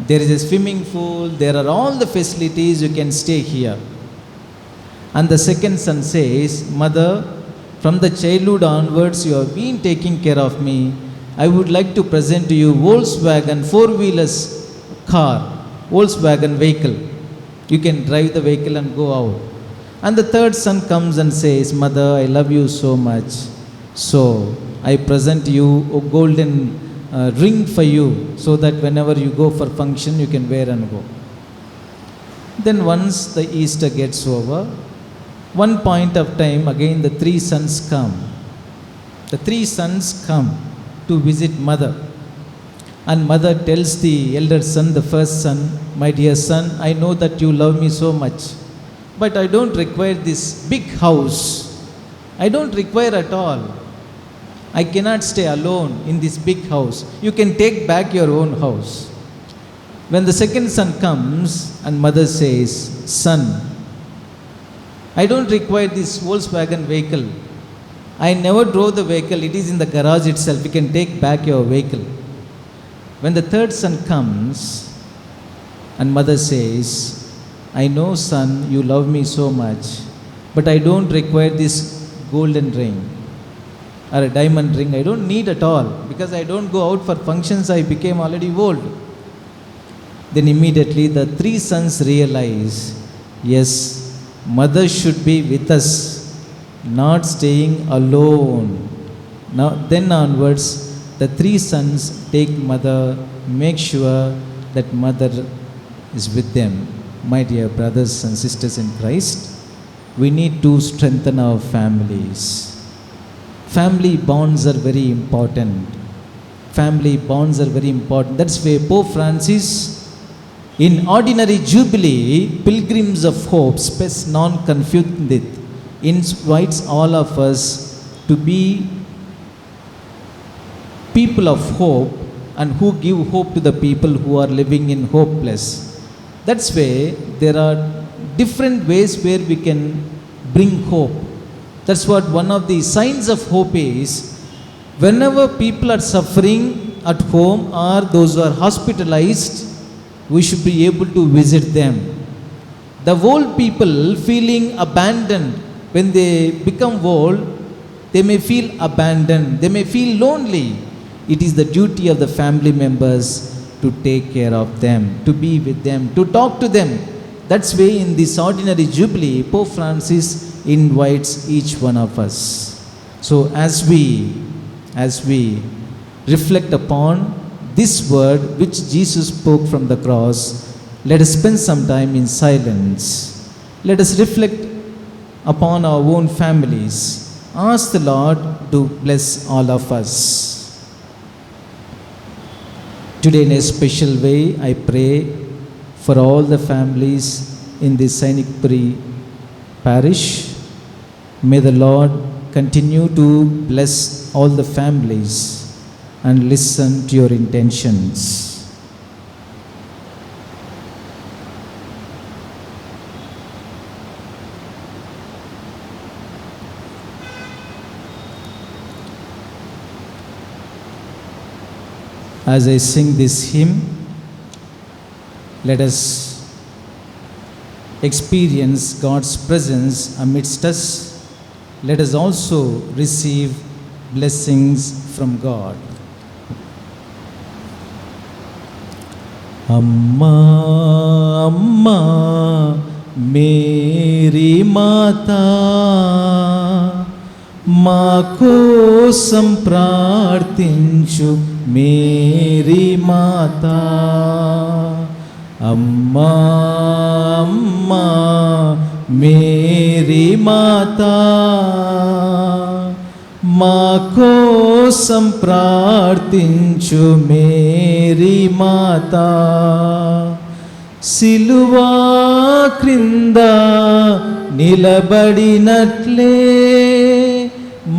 There is a swimming pool, there are all the facilities, you can stay here." And the second son says, "Mother, from the childhood onwards you have been taking care of me. I would like to present to you Volkswagen 4-wheelers car, Volkswagen vehicle. You can drive the vehicle and go out." And the third son comes and says, "Mother, I love you so much. So I present you a golden ring for you, so that whenever you go for function, you can wear and go." Then once the Easter gets over, one point of time, again the 3 sons come. The 3 sons come to visit mother. And mother tells the elder son, the first son, "My dear son, I know that you love me so much, but I don't require this big house. I don't require at all. I cannot stay alone in this big house. You can take back your own house." When the second son comes and mother says, "Son, I don't require this Volkswagen vehicle. I never drove the vehicle. It is in the garage itself. You can take back your vehicle." When the third son comes and mother says, I know, son, you love me so much, but I don't require this golden ring or a diamond ring. I don't need at all because I don't go out for functions. I became already old. Then immediately the three sons realize, yes, mother should be with us, not staying alone. Now then onwards, the three sons take mother, make sure that mother is with them. My dear brothers and sisters in Christ, we need to strengthen our families. Family bonds are very important. Family bonds are very important. That's why Pope Francis, in ordinary jubilee, pilgrims of hope, spes non confundit, invites all of us to be people of hope and who give hope to the people who are living in hopeless. That's why there are different ways where we can bring hope. That's what one of the signs of hope is. Whenever people are suffering at home or those who are hospitalized, we should be able to visit them. The old people feeling abandoned, when they become old, they may feel abandoned, they may feel lonely. It is the duty of the family members to take care of them, to be with them, to talk to them. That's why in this ordinary jubilee, Pope Francis invites each one of us. So as we reflect upon this word which Jesus spoke from the cross, let us spend some time in silence. Let us reflect upon our own families. Ask the Lord to bless all of us. Today in a special way, I pray for all the families in this Sainikpuri parish. May the Lord continue to bless all the families and listen to your intentions. As I sing this hymn, let us experience God's presence amidst us. Let us also receive blessings from God. Amma, Amma, Meri Mata, మా కోసం ప్రార్థించు Mary మాత. అమ్మా అమ్మా Mary మాత, మా కోసం ప్రార్థించు Mary మాత. సిలువా క్రింద నిలబడినట్లే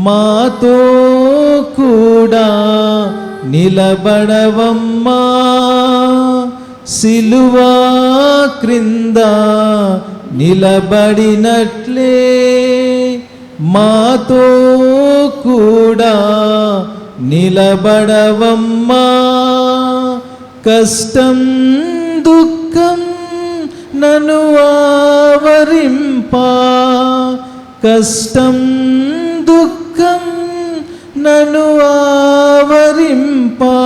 మాతో కూడా నిలబడవమ్మా. సిలువా క్రింద నిలబడినట్లే మాతో కూడా నిలబడవమ్మా. కష్టం దుఃఖం నన్ను ఆవరింపా, కష్టం దుఃఖం నన్ను ఆవరింపా.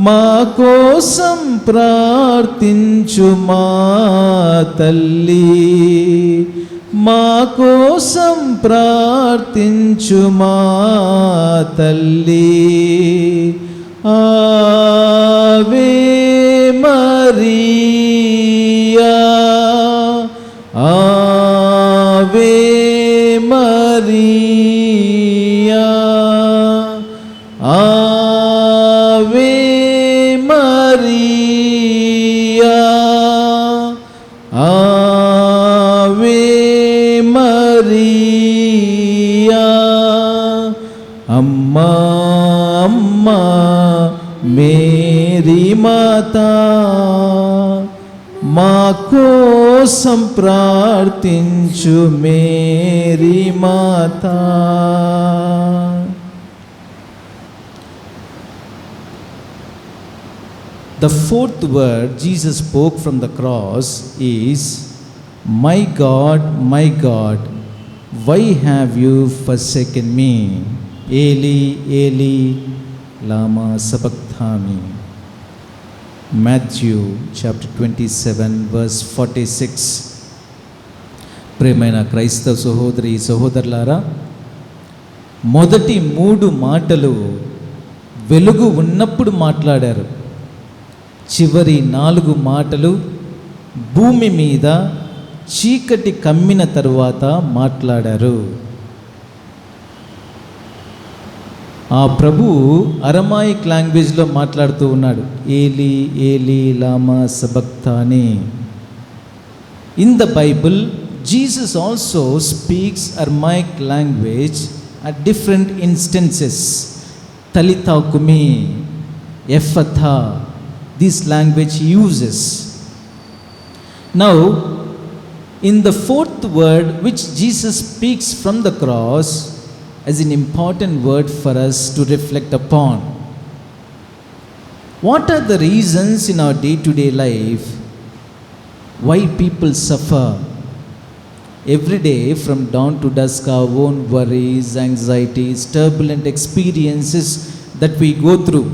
మా కోసం ప్రార్థించు మా తల్లి, మా కోసం ప్రార్థించు మా తల్లి. ఆవే మరియా, ఆవే మరియా, ఆవే మరియా, ఆవే మరియా. అమ్మా అమ్మా మేరీ మాత, మా కోసం ప్రార్థించు Mary Mata. The fourth word Jesus spoke from the cross is, my God, why have you forsaken me? Eli, Eli, lama sabachthani. Matthew chapter 27 verse 46. ప్రియమైన క్రైస్తవ సహోదరి సహోదరులారా, మొదటి 3 మాటలు వెలుగు ఉన్నప్పుడు మాట్లాడారు. చివరి 4 మాటలు భూమి మీద చీకటి కమ్మిన తరువాత మాట్లాడారు. ఆ ప్రభువు అరమాయిక్ లాంగ్వేజ్లో మాట్లాడుతూ ఉన్నాడు. Eli Eli lama sabachthani. In the Bible Jesus also speaks Aramaic language at different instances. Talitha kumi, Ephatha, this language he uses. Now, in the fourth word which Jesus speaks from the cross as an important word for us to reflect upon. What are the reasons in our day-to-day life why people suffer? Every day from dawn to dusk, our own worries, anxieties, turbulent experiences that we go through.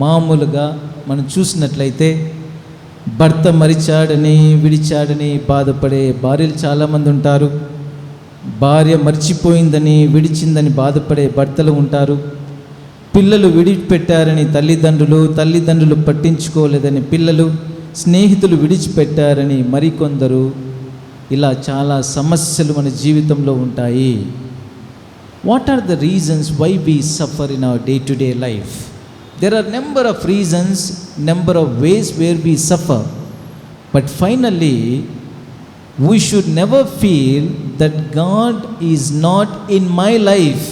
మామూలుగా మనం చూసినట్లయితే భర్త మరిచాడని విడిచాడని బాధపడే భార్యలు చాలామంది ఉంటారు. భార్య మర్చిపోయిందని విడిచిందని బాధపడే భర్తలు ఉంటారు. పిల్లలు విడిచిపెట్టారని తల్లిదండ్రులు పట్టించుకోలేదని పిల్లలు, స్నేహితులు విడిచిపెట్టారని మరికొందరు. ఇలా చాలా సమస్యలు మన జీవితంలో ఉంటాయి. What are the reasons why we suffer in our day to day life? There are number of reasons, number of ways where we suffer. But finally we should never feel that God is not in my life.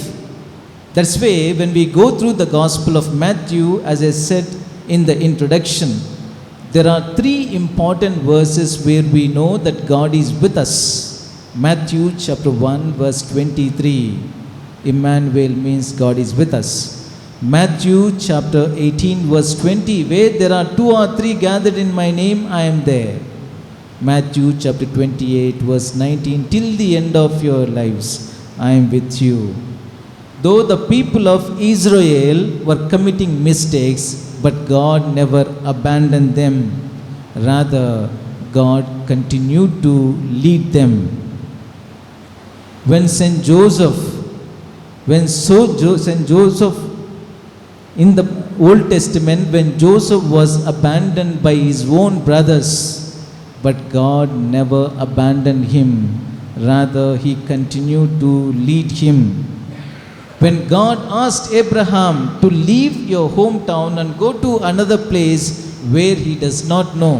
That's way when we go through the gospel of Matthew, as I said in the introduction, there are 3 important verses where we know that God is with us. Matthew chapter 1 verse 23, Emmanuel means God is with us. Matthew chapter 18 verse 20, where there are 2 or 3 gathered in my name, I am there. Matthew chapter 28 verse 19, till the end of your lives I am with you. Though the people of Israel were committing mistakes, but God never abandoned them. Rather, God continued to lead them. When Saint Joseph, in the Old Testament, when Joseph was abandoned by his own brothers, but God never abandoned him. Rather, he continued to lead him. When God asked Abraham to leave your hometown and go to another place where he does not know,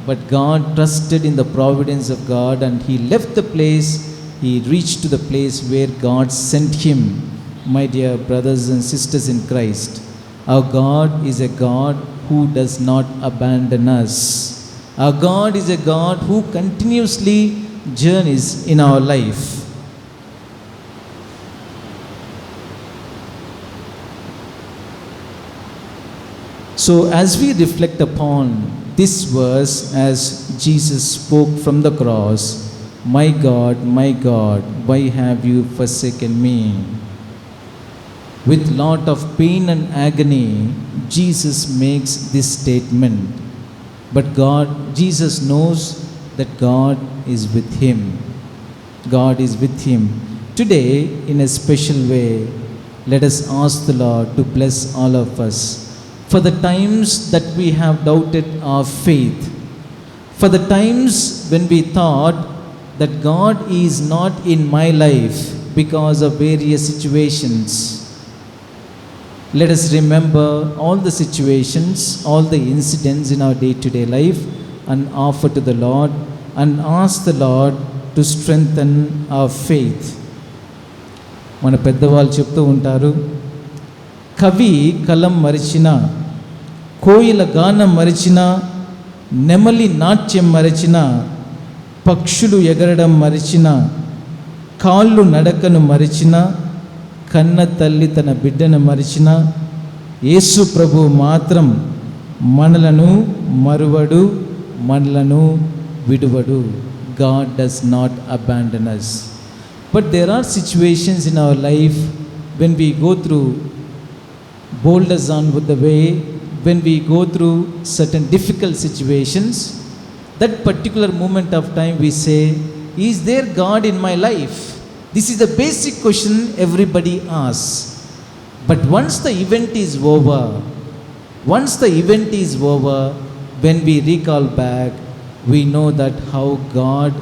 but God trusted in the providence of God and he left the place, he reached to the place where God sent him. My dear brothers and sisters in Christ, our God is a God who does not abandon us. Our God is a God who continuously journeys in our life. So as we reflect upon this verse as Jesus spoke from the cross, my God, why have you forsaken me? With lot of pain and agony, Jesus makes this statement. But Jesus knows that God is with him. God is with him. Today, in a special way, let us ask the Lord to bless all of us. For the times that we have doubted our faith, for the times when we thought that God is not in my life because of various situations, let us remember all the situations, all the incidents in our day-to-day life and offer to the Lord and ask the Lord to strengthen our faith. మన పెద్దవాళ్ళు చెప్తూ ఉంటారు, కవి కలం మరిచిన, కోయిల గానం మరిచిన, నెమలి నాట్యం మరిచిన, పక్షులు ఎగరడం మరిచిన, కాళ్ళు నడకను మరిచిన, కన్న తల్లి తన బిడ్డను మరిచిన, యేసు ప్రభు మాత్రం మనలను మరువడు, మనలను విడువడు. God does not abandon us. But there are situations in our life when we go through boulders on the way, when we go through certain difficult situations. That particular moment of time we say, is there God in my life? This is the basic question everybody asks. But once the event is over, when we recall back, we know that how God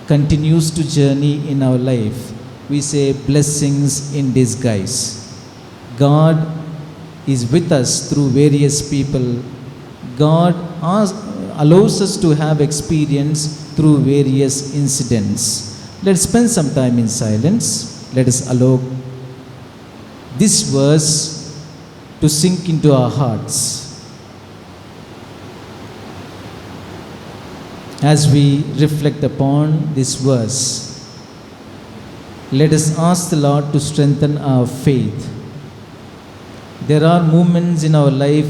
continues to journey in our life. We say blessings in disguise. God is with us through various people. God allows us to have experience through various incidents. Let's spend some time in silence. Let us allow this verse to sink into our hearts. As we reflect upon this verse, let us ask the Lord to strengthen our faith. There are moments in our life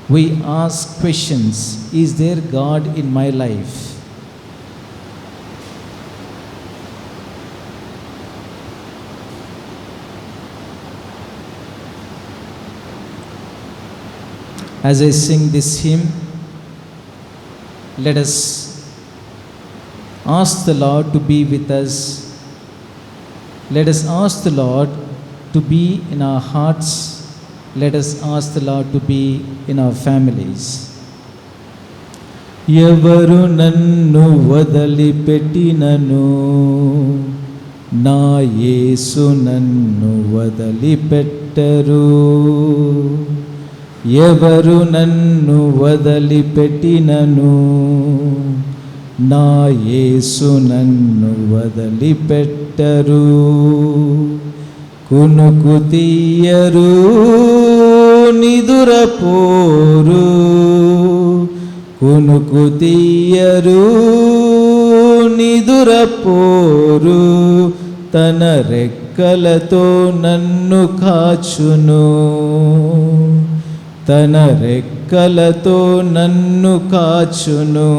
we ask questions. Is there God in my life? As I sing this hymn, let us ask the Lord to be with us. Let us ask the Lord to be in our hearts. Let us ask the Lord to be in our families. ఎవరు నన్ను వదలిపెట్టినను, నా యేసు నన్ను వదలిపెట్టరు. ఎవరు నన్ను వదలిపెట్టినను, నా యేసు నన్ను వదలిపెట్టరు. కునుకు తీయరు, నిదురపోరు, కునుకు తీయరు, నిదురపోరు. తన రెక్కలతో నన్ను కాచును, తన రెక్కలతో నన్ను కాచును.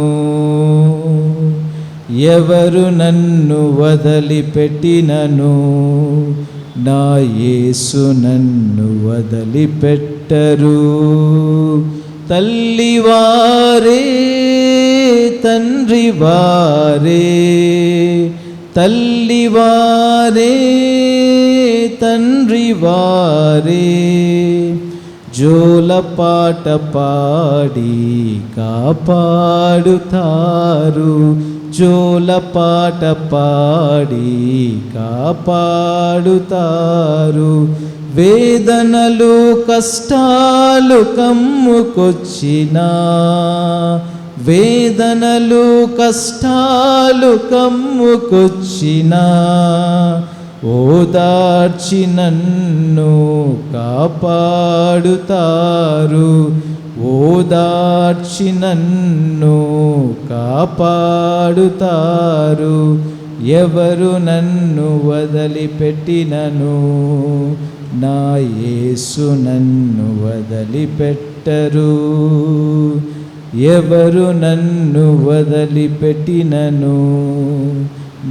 ఎవరు నన్ను వదలిపెట్టినను, నా యేసు నన్ను వదలిపెట్టరు. తల్లివారే తండ్రివారే, తల్లివారే తండ్రివారే, జోలపాట పాడి కాపాడుతారు. జోలపాట పాడి కాపాడుతారు. వేదనలు కష్టాలు కమ్ముకొచ్చినా, వేదనలు కష్టాలు కమ్ముకొచ్చినా, ఓదార్చి నన్ను కాపాడుతారు. ఓదార్చి నన్ను కాపాడుతారు. ఎవరు నన్ను వదలిపెట్టినను, నా యేసు నన్ను వదలిపెట్టరు. ఎవరు నన్ను వదలిపెట్టినను,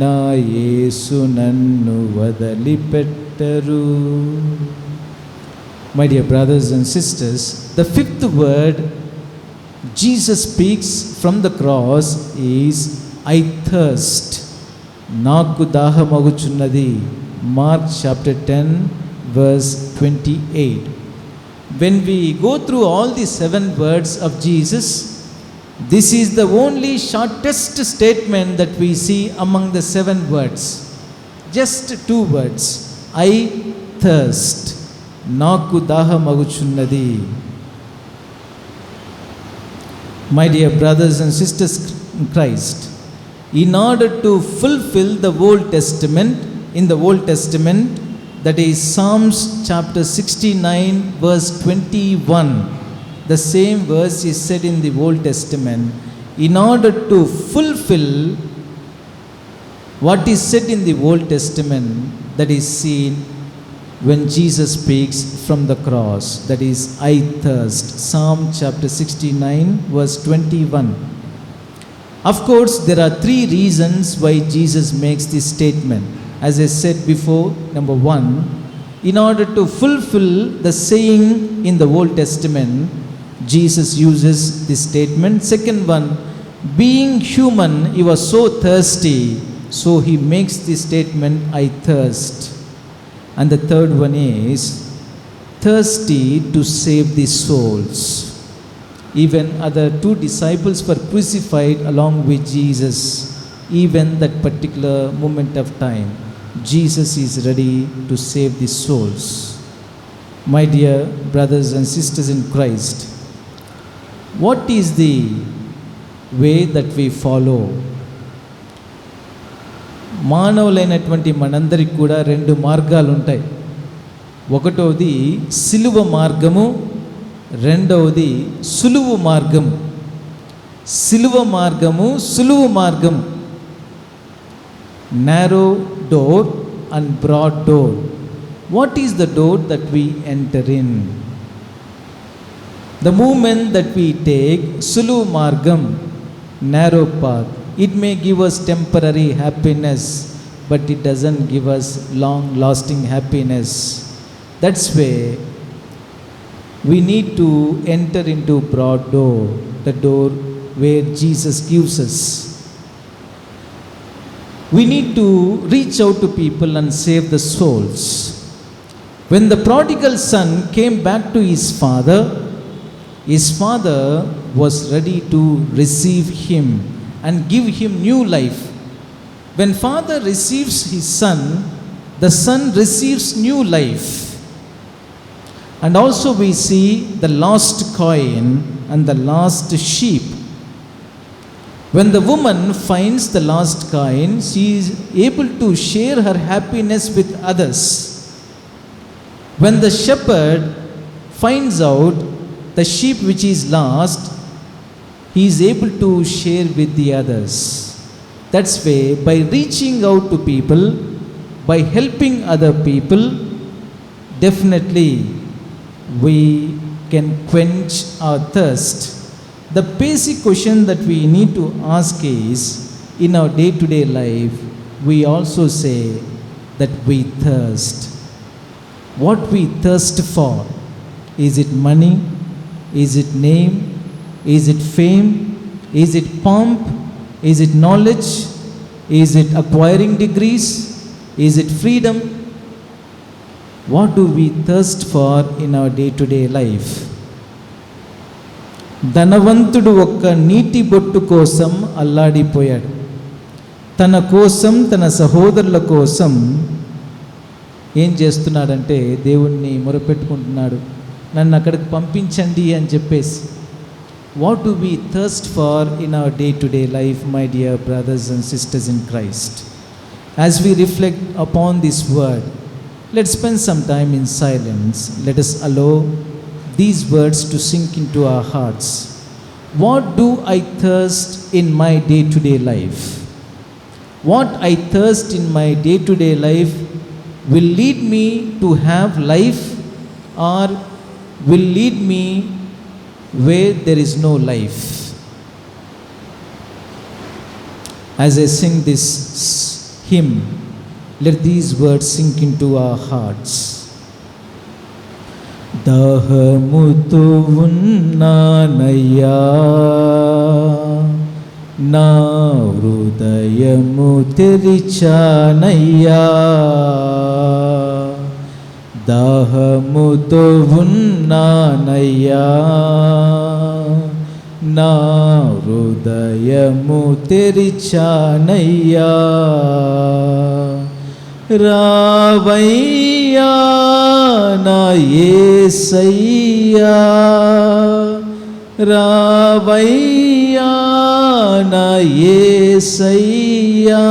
నా యేసు నన్ను వదలిపెట్టరు. My dear brothers and sisters, the fifth word Jesus speaks from the cross is I thirst. నాకు దాహమగుచున్నది. Mark chapter 10 verse 28. When we go through all the 7 words of Jesus, this is the only shortest statement that we see among the 7 words. Just 2 words. I thirst. నాకు దాహమగుచున్నది. My dear brothers and sisters in Christ, in order to fulfill the Old Testament, in the Old Testament, that is Psalms chapter 69 verse 21, the same verse is said in the Old Testament. In order to fulfill what is said in the Old Testament, that is seen when Jesus speaks from the cross, that is, I thirst. Psalm chapter 69 verse 21. Of course, there are three reasons why Jesus makes this statement. As I said before, number one, in order to fulfill the saying in the Old Testament, Jesus uses this statement. Second one, being human, he was so thirsty, so he makes this statement, I thirst. And the third one is thirsty to save the souls. Even other two disciples were crucified along with Jesus. Even that particular moment of time, Jesus is ready to save the souls. My dear brothers and sisters in Christ, what is the way that we follow? మానవులైనటువంటి మనందరికి కూడా రెండు మార్గాలు ఉంటాయి. ఒకటవది సిలువ మార్గము, రెండవది సులువు మార్గము. సిలువ మార్గము, సులువు మార్గము. narrow door and broad door. What is the door that we enter in? The moment that we take sulu margam, narrow path, it may give us temporary happiness, but it doesn't give us long lasting happiness. That's why we need to enter into broad door, the door where Jesus gives us. We need to reach out to people and save the souls. When the prodigal son came back to his father was ready to receive him and give him new life. When father receives his son, the son receives new life. And also we see the lost coin and the lost sheep. When the woman finds the lost coin, she is able to share her happiness with others. When the shepherd finds out the sheep which is lost, he is able to share with the others. That's why by reaching out to people, by helping other people, definitely we can quench our thirst. The basic question that we need to ask is, in our day-to-day life, we also say that we thirst. What we thirst for? Is it money? Is it name? Is it fame? Is it pomp? Is it knowledge? Is it acquiring degrees? Is it freedom? What do we thirst for in our day-to-day life? ధనవంతుడు ఒక్క నీటి బొట్టు కోసం అల్లాడిపోయాడు. తన కోసం, తన సహోదరుల కోసం ఏం చేస్తున్నాడంటే దేవుణ్ణి మొరపెట్టుకుంటున్నాడు, నన్ను అక్కడికి పంపించండి అని చెప్పేసి. What do we thirst for in our day to day life, my dear brothers and sisters in Christ? As we reflect upon this word, let's spend some time in silence. Let us allow these words to sink into our hearts. What do I thirst in my day-to-day life? What I thirst in my day-to-day life will lead me to have life, or will lead me where there is no life? As I sing this hymn, let these words sink into our hearts. దాహముతో ఉన్నానయ్యా, నా హృదయము తెరిచానయ్యా. దాహముతో ఉన్నానయ్యా, నా హృదయము తెరిచానయ్యా. రావయ్యా నా యేసయ్యా, రావయ్యా నా యేసయ్యా.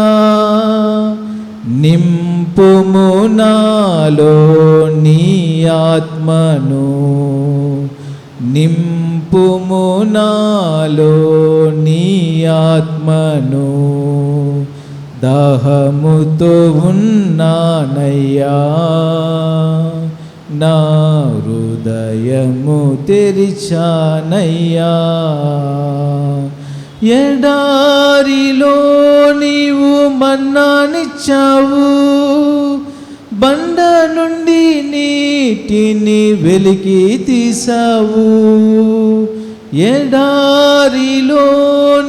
నింపుము నాలో నీ ఆత్మను, నింపుము నాలో నీ ఆత్మను. దాహముతో ఉన్నానయ్యా, నా హృదయము తెరిచానయ్యా. ఎడారిలో నీవు మన్నానిచ్చావు, బండ నుండి నీటిని వెలికి తీసావు. ఎడారిలో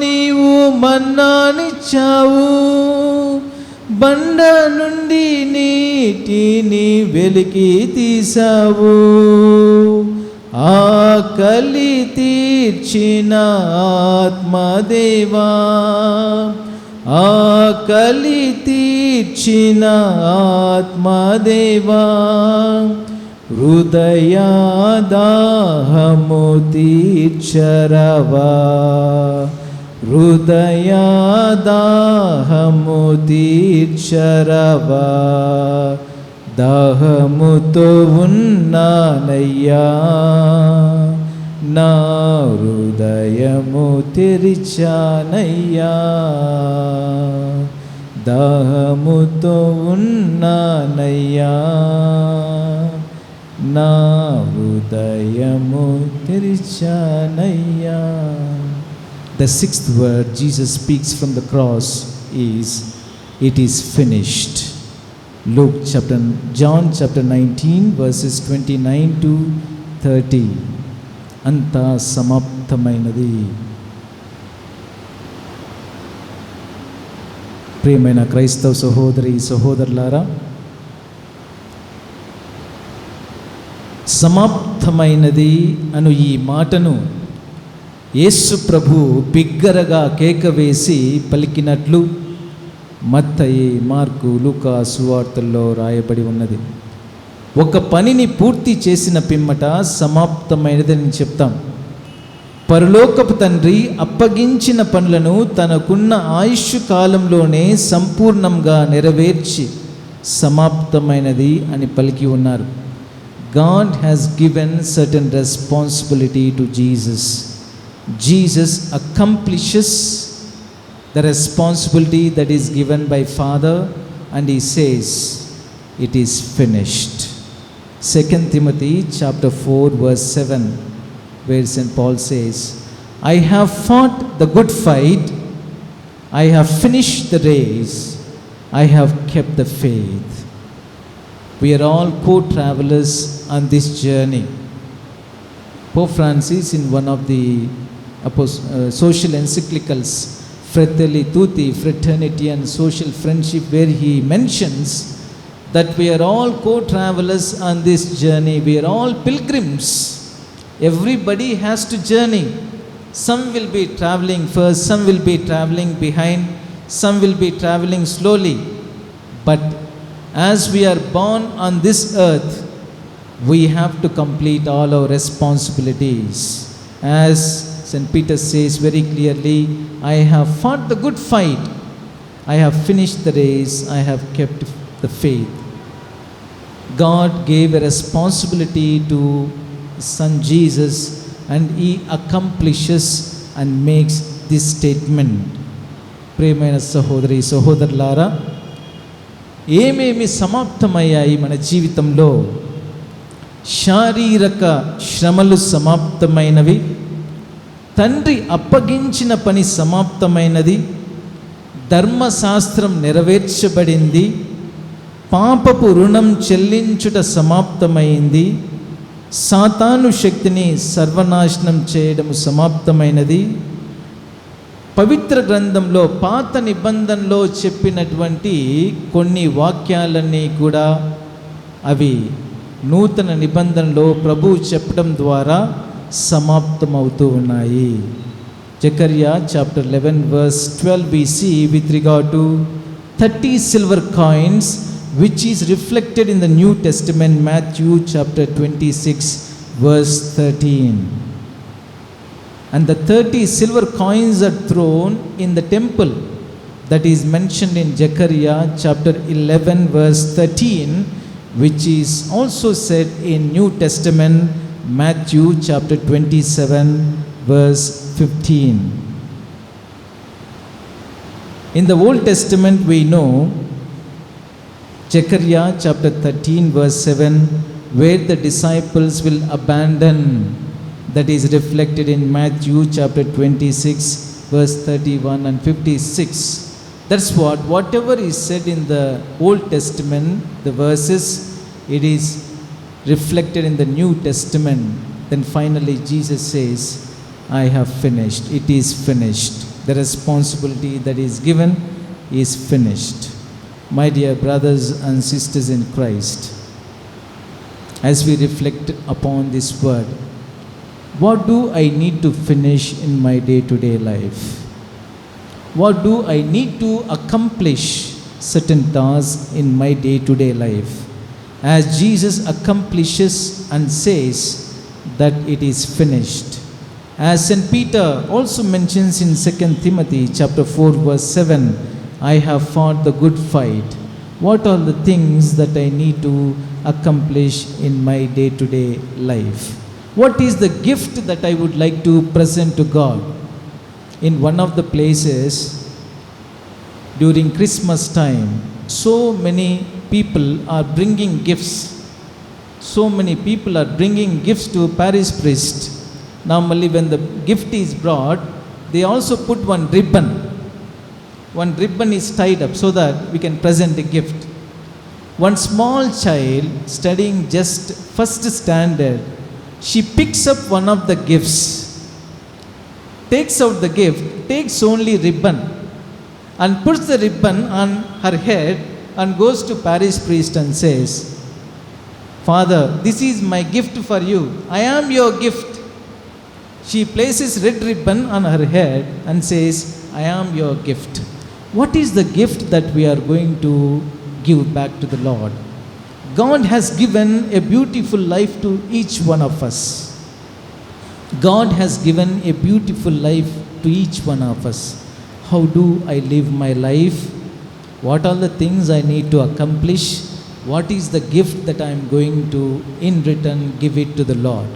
నీవు మన్నానిచ్చావు, బండ నుండి నీటిని వెలికి తీసావు. ఆకలి తీర్చిన ఆత్మదేవా, ఆకలి తీర్చిన ఆత్మదేవా, హృదయదాహము తీర్చరవా, హృదయదాహము తీర్చరవా. దాహముతో ఉన్నానయ్యా, నా హృదయము తెరిచానయ్యా. దాహముతో ఉన్నానయ్యా, నా హృదయము తెరిచానయ్యా. The sixth word Jesus speaks from the cross is, it is finished. John chapter 19 verses 29 to 30. అంతా సమాప్తమైనది. ప్రియమైన క్రైస్తవ సహోదరి సహోదరులారా, సమాప్తమైనది అను ఈ మాటను యేసు ప్రభు బిగ్గరగా కేక వేసి పలికినట్లు మత్తయి, మార్కు, లూకా సువార్తల్లో రాయబడి ఉన్నది. ఒక పనిని పూర్తి చేసిన పిమ్మట సమాప్తమైనదని చెప్తాం. పరలోకపు తండ్రి అప్పగించిన పనులను తనకున్న ఆయుష్ కాలంలోనే సంపూర్ణంగా నెరవేర్చి సమాప్తమైనది అని పలికి ఉన్నారు. God has given certain responsibility to Jesus. Jesus accomplishes the responsibility that is given by Father, and he says, it is finished. 2 Timothy chapter 4 verse 7, where St. Paul says, I have fought the good fight, I have finished the race, I have kept the faith. We are all co-travelers on this journey. Pope Francis, in one of the social encyclicals, Fratelli Tutti, Fraternity and Social Friendship, where he mentions that we are all co-travelers on this journey. We are all pilgrims. Everybody has to journey. Some will be traveling first, some will be traveling behind, some will be traveling slowly. But as we are born on this earth, we have to complete all our responsibilities. As St. Peter says very clearly, I have fought the good fight, I have finished the race, I have kept the faith. God gave a responsibility to His Son Jesus, and He accomplishes and makes this statement. ప్రియమైన సహోదరి సహోదరులారా, ఏమేమి సమాప్తమయ్యాయి మన జీవితంలో? శారీరక శ్రమలు సమాప్తమైనవి, తండ్రి అప్పగించిన పని సమాప్తమైనది, ధర్మశాస్త్రం నెరవేర్చబడింది, పాపపు రుణం చెల్లించుట సమాప్తమైంది, సాతాను శక్తిని సర్వనాశనం చేయడం సమాప్తమైనది. పవిత్ర గ్రంథంలో పాత నిబంధనలో చెప్పినటువంటి కొన్ని వాక్యాలన్నీ కూడా అవి నూతన నిబంధనలో ప్రభువు చెప్పడం ద్వారా సమాప్తమవుతూ ఉన్నాయి. జకర్యా chapter 11 verse 12 we see with regard to 30 silver coins which is reflected in the New Testament, Matthew chapter 26 verse 13. And the 30 silver coins are thrown in the temple, that is mentioned in Zechariah chapter 11 verse 13, which is also said in New Testament, Matthew chapter 27 verse 15. In the Old Testament we know Zechariah chapter 13 verse 7, where the disciples will abandon, that is reflected in Matthew chapter 26 verse 31 and 56. That's whatever is said in the Old Testament, the verses, it is reflected in the New Testament. Then finally Jesus says, I have finished. It is finished. The responsibility that is given is finished. My dear brothers and sisters in Christ, as we reflect upon this word, what do I need to finish in my day-to-day life? What do I need to accomplish certain tasks in my day-to-day life? As Jesus accomplishes and says that it is finished. As St. Peter also mentions in 2 Timothy chapter 4 verse 7, I have fought the good fight. What are the things that I need to accomplish in my day-to-day life? What is the gift that I would like to present to God? In one of the places during Christmas time, so many people are bringing gifts. So many people are bringing gifts to parish priest. Normally when the gift is brought, they also put one ribbon. One ribbon is tied up so that we can present the gift. One small child studying just first standard, she picks up one of the gifts, takes out the gift, takes only ribbon and puts the ribbon on her head and goes to parish priest and says, Father, this is my gift for you. I am your gift. She places red ribbon on her head and says, I am your gift. What is the gift that we are going to give back to the Lord? God has given a beautiful life to each one of us. God has given a beautiful life to each one of us. How do I live my life? What are the things I need to accomplish? What is the gift that I am going to, in return, give it to the Lord?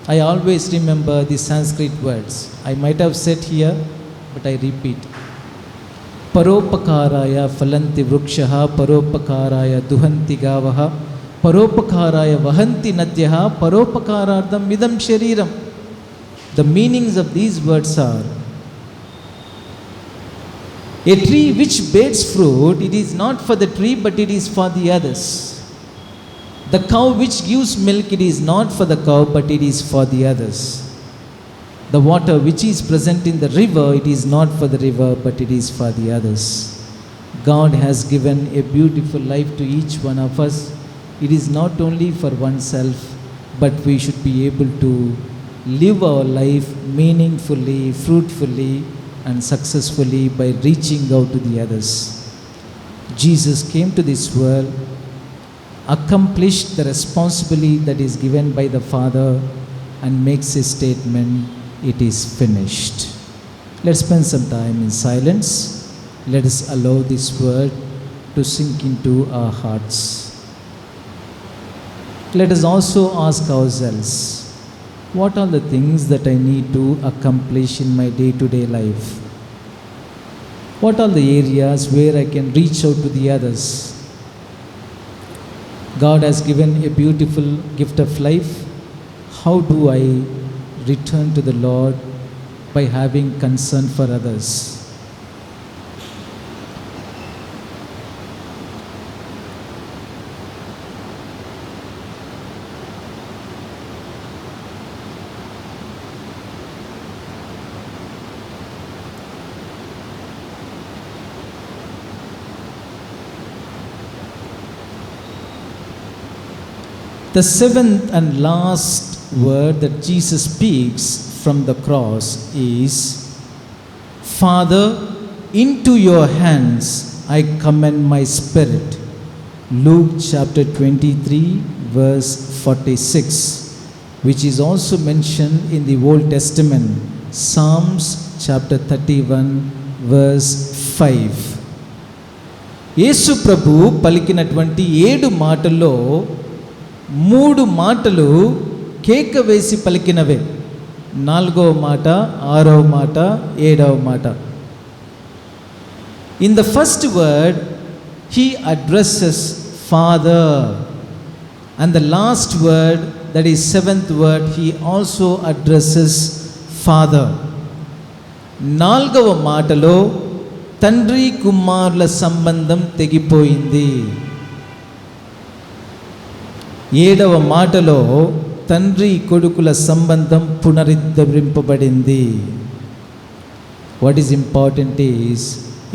I always remember the Sanskrit words. I might have said here, but I repeat. Paropakaraya phalanti vrukshaha, paropakaraya duhanti gavaha, paropakaraya vahanti nadyaha, paropakarardam vidam shariram. The meanings of these words are, a tree which bears fruit, it is not for the tree, but it is for the others. The cow which gives milk, it is not for the cow, but it is for the others. The water which is present in the river, it is not for the river, but it is for the others. God has given a beautiful life to each one of us. It is not only for oneself, but we should be able to live our life meaningfully, fruitfully, and successfully by reaching out to the others. Jesus came to this world, accomplished the responsibility that is given by the Father, and makes a statement, it is finished. Let's spend some time in silence. Let us allow this word to sink into our hearts. Let us also ask ourselves, what are the things that I need to accomplish in my day-to-day life? What are the areas where I can reach out to the others? God has given a beautiful gift of life. How do I return to the Lord? By having concern for others. The seventh and last word that Jesus speaks from the cross is, Father, into your hands I commend my spirit. Luke chapter 23 verse 46, which is also mentioned in the Old Testament, Psalms chapter 31 verse 5. యేసు ప్రభు పలికినటువంటి 7 మాటల్లో 3 మాటలు కేక వేసి పలికినవే. 4వ మాట, 6వ మాట, 7వ మాట. In the first word, he addresses Father. And the last word, that is seventh word, he also addresses Father. నాలుగవ మాటలో తండ్రి కుమారుల సంబంధం తెగిపోయింది. ఏడవ మాటలో తండ్రి కొడుకుల సంబంధం పునరుద్ధరింపబడింది. What is important is,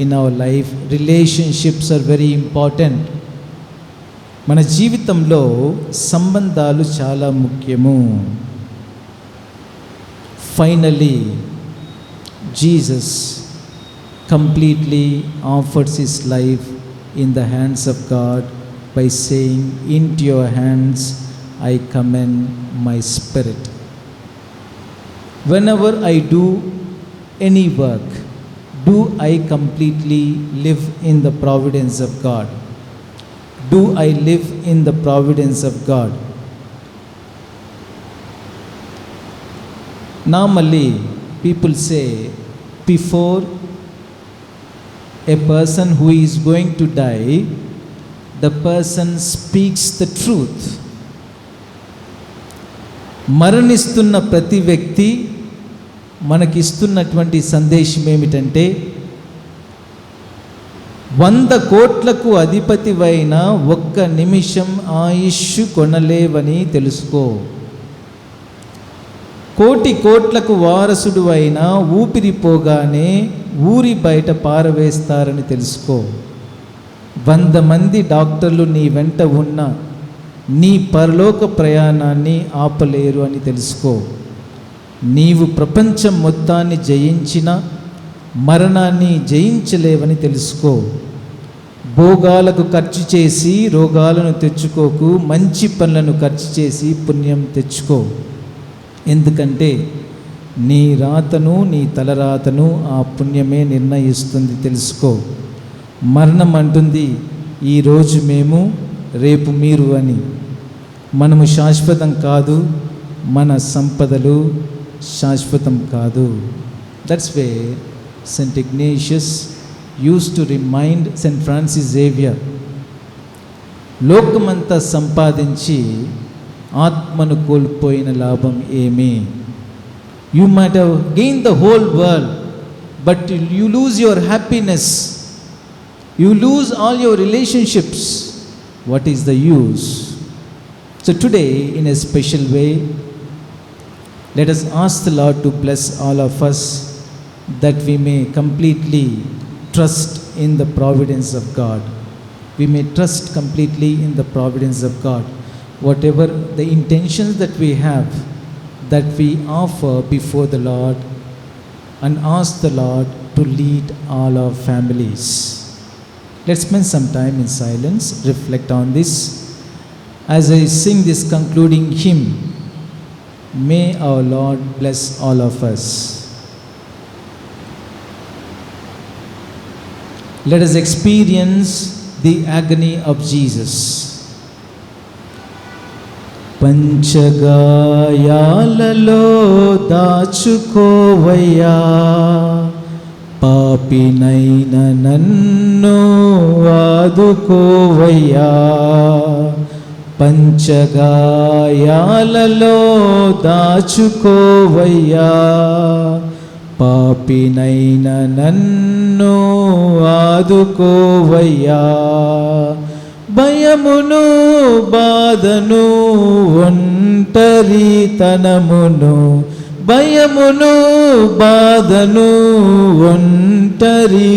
in our life, relationships are very important. మన జీవితంలో సంబంధాలు చాలా ముఖ్యము. Finally, Jesus completely offers his life in the hands of God by saying, "Into your hands I commend my spirit." Whenever I do any work, do I completely live in the providence of God? Do I live in the providence of God? Normally, people say, before a person who is going to die, the person speaks the truth. మరణిస్తున్న ప్రతి వ్యక్తి మనకిస్తున్నటువంటి సందేశం ఏమిటంటే, 100 కోట్లకు అధిపతివైన ఒక్క నిమిషం ఆయుష్ కొనలేవని తెలుసుకో. 1,000,000 కోట్లకు వారసుడు అయినా ఊపిరిపోగానే ఊరి బయట పారవేస్తారని తెలుసుకో. 100 మంది డాక్టర్లు నీ వెంట ఉన్న నీ పరలోక ప్రయాణాన్ని ఆపలేరు అని తెలుసుకో. నీవు ప్రపంచం మొత్తాన్ని జయించిన మరణాన్ని జయించలేవని తెలుసుకో. భోగాలకు ఖర్చు చేసి రోగాలను తెచ్చుకోకు, మంచి పనులను ఖర్చు చేసి పుణ్యం తెచ్చుకో. ఎందుకంటే నీ రాతను, నీ తలరాతను ఆ పుణ్యమే నిర్ణయిస్తుంది, తెలుసుకో. మరణం అంటుంది, ఈరోజు మేము, రేపు మీరు అని. మనము శాశ్వతం కాదు, మన సంపదలు శాశ్వతం కాదు. That's way St. Ignatius used to remind St. Francis Xavier, లోకమంతా సంపాదించి ఆత్మను కోల్పోయిన లాభం ఏమి? You might have gained the whole world, but you lose your happiness, you lose all your relationships. What is the use? So today, in a special way, let us ask the Lord to bless all of us, that we may completely trust in the providence of God. We may trust completely in the providence of God. Whatever the intentions that we have, that we offer before the Lord and ask the Lord to lead all our families. Let's spend some time in silence, reflect on this. As I sing this concluding hymn, may our Lord bless all of us. Let us experience the agony of Jesus. పంచగాయాలలో దాచుకోవయ్యా, పాపినైన నన్ను ఆదుకోవయ్యా. పంచగాయాలలో దాచుకోవయ్యా, పాపినైన నన్ను ఆదుకోవయ్యా. భయమును బాధను ఒంటరితనమును, భయమును బాధను ఒంటరితనమును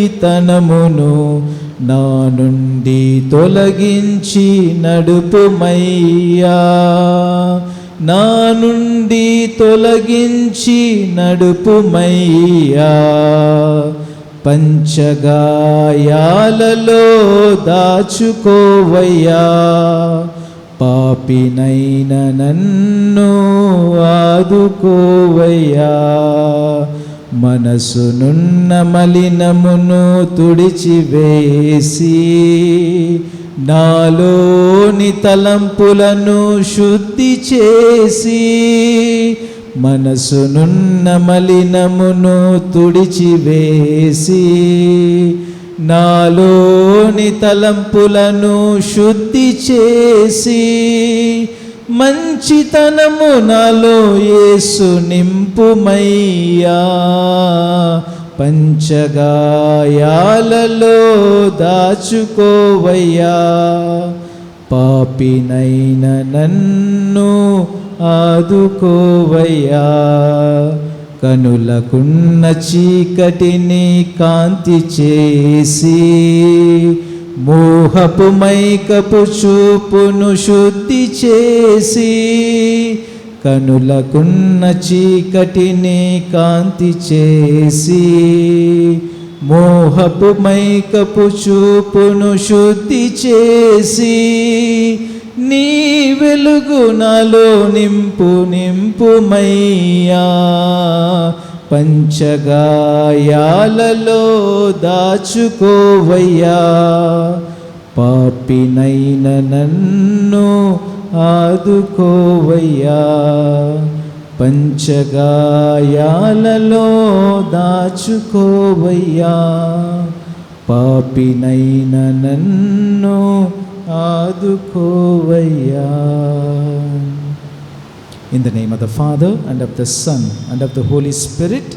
నా నుండి తొలగించి నడుపుమయ్యా, నా నుండి తొలగించి నడుపుమయ్యా. పంచగాయాలలో దాచుకోవయ్యా, పాపినైన నన్ను ఆదుకోవయ్యా. మనసునున్న మలినమును తుడిచివేసి, నాలోని తలంపులను శుద్ధి చేసి, మనసునున్న మలినమును తుడిచివేసి, నాలోని తలంపులను శుద్ధి చేసి మంచితనము నాలో యేసు నింపుమయ్యా. పంచగాయాలలో దాచుకోవయ్యా, పాపినైన నన్ను ఆదుకోవయ్యా. కనులకున్న చీకటిని కాంతి చేసి మోహపు మైకపు చూపును శుద్ధి చేసి, కనులకున్న చీకటిని కాంతి చేసి మోహపు మైకపు చూపును శుద్ధి చేసి, నీ వెలుగు నాలో నింపుమయ్యా. పంచగాయాలలో దాచుకోవయ్యా, పాపినైన నన్ను ఆదుకోవయ్యా. పంచగాయాలలో దాచుకోవయ్యా, పాపినైన నన్ను ఆదుకోవయ్యా. In the name of the Father, and of the Son, and of the Holy Spirit.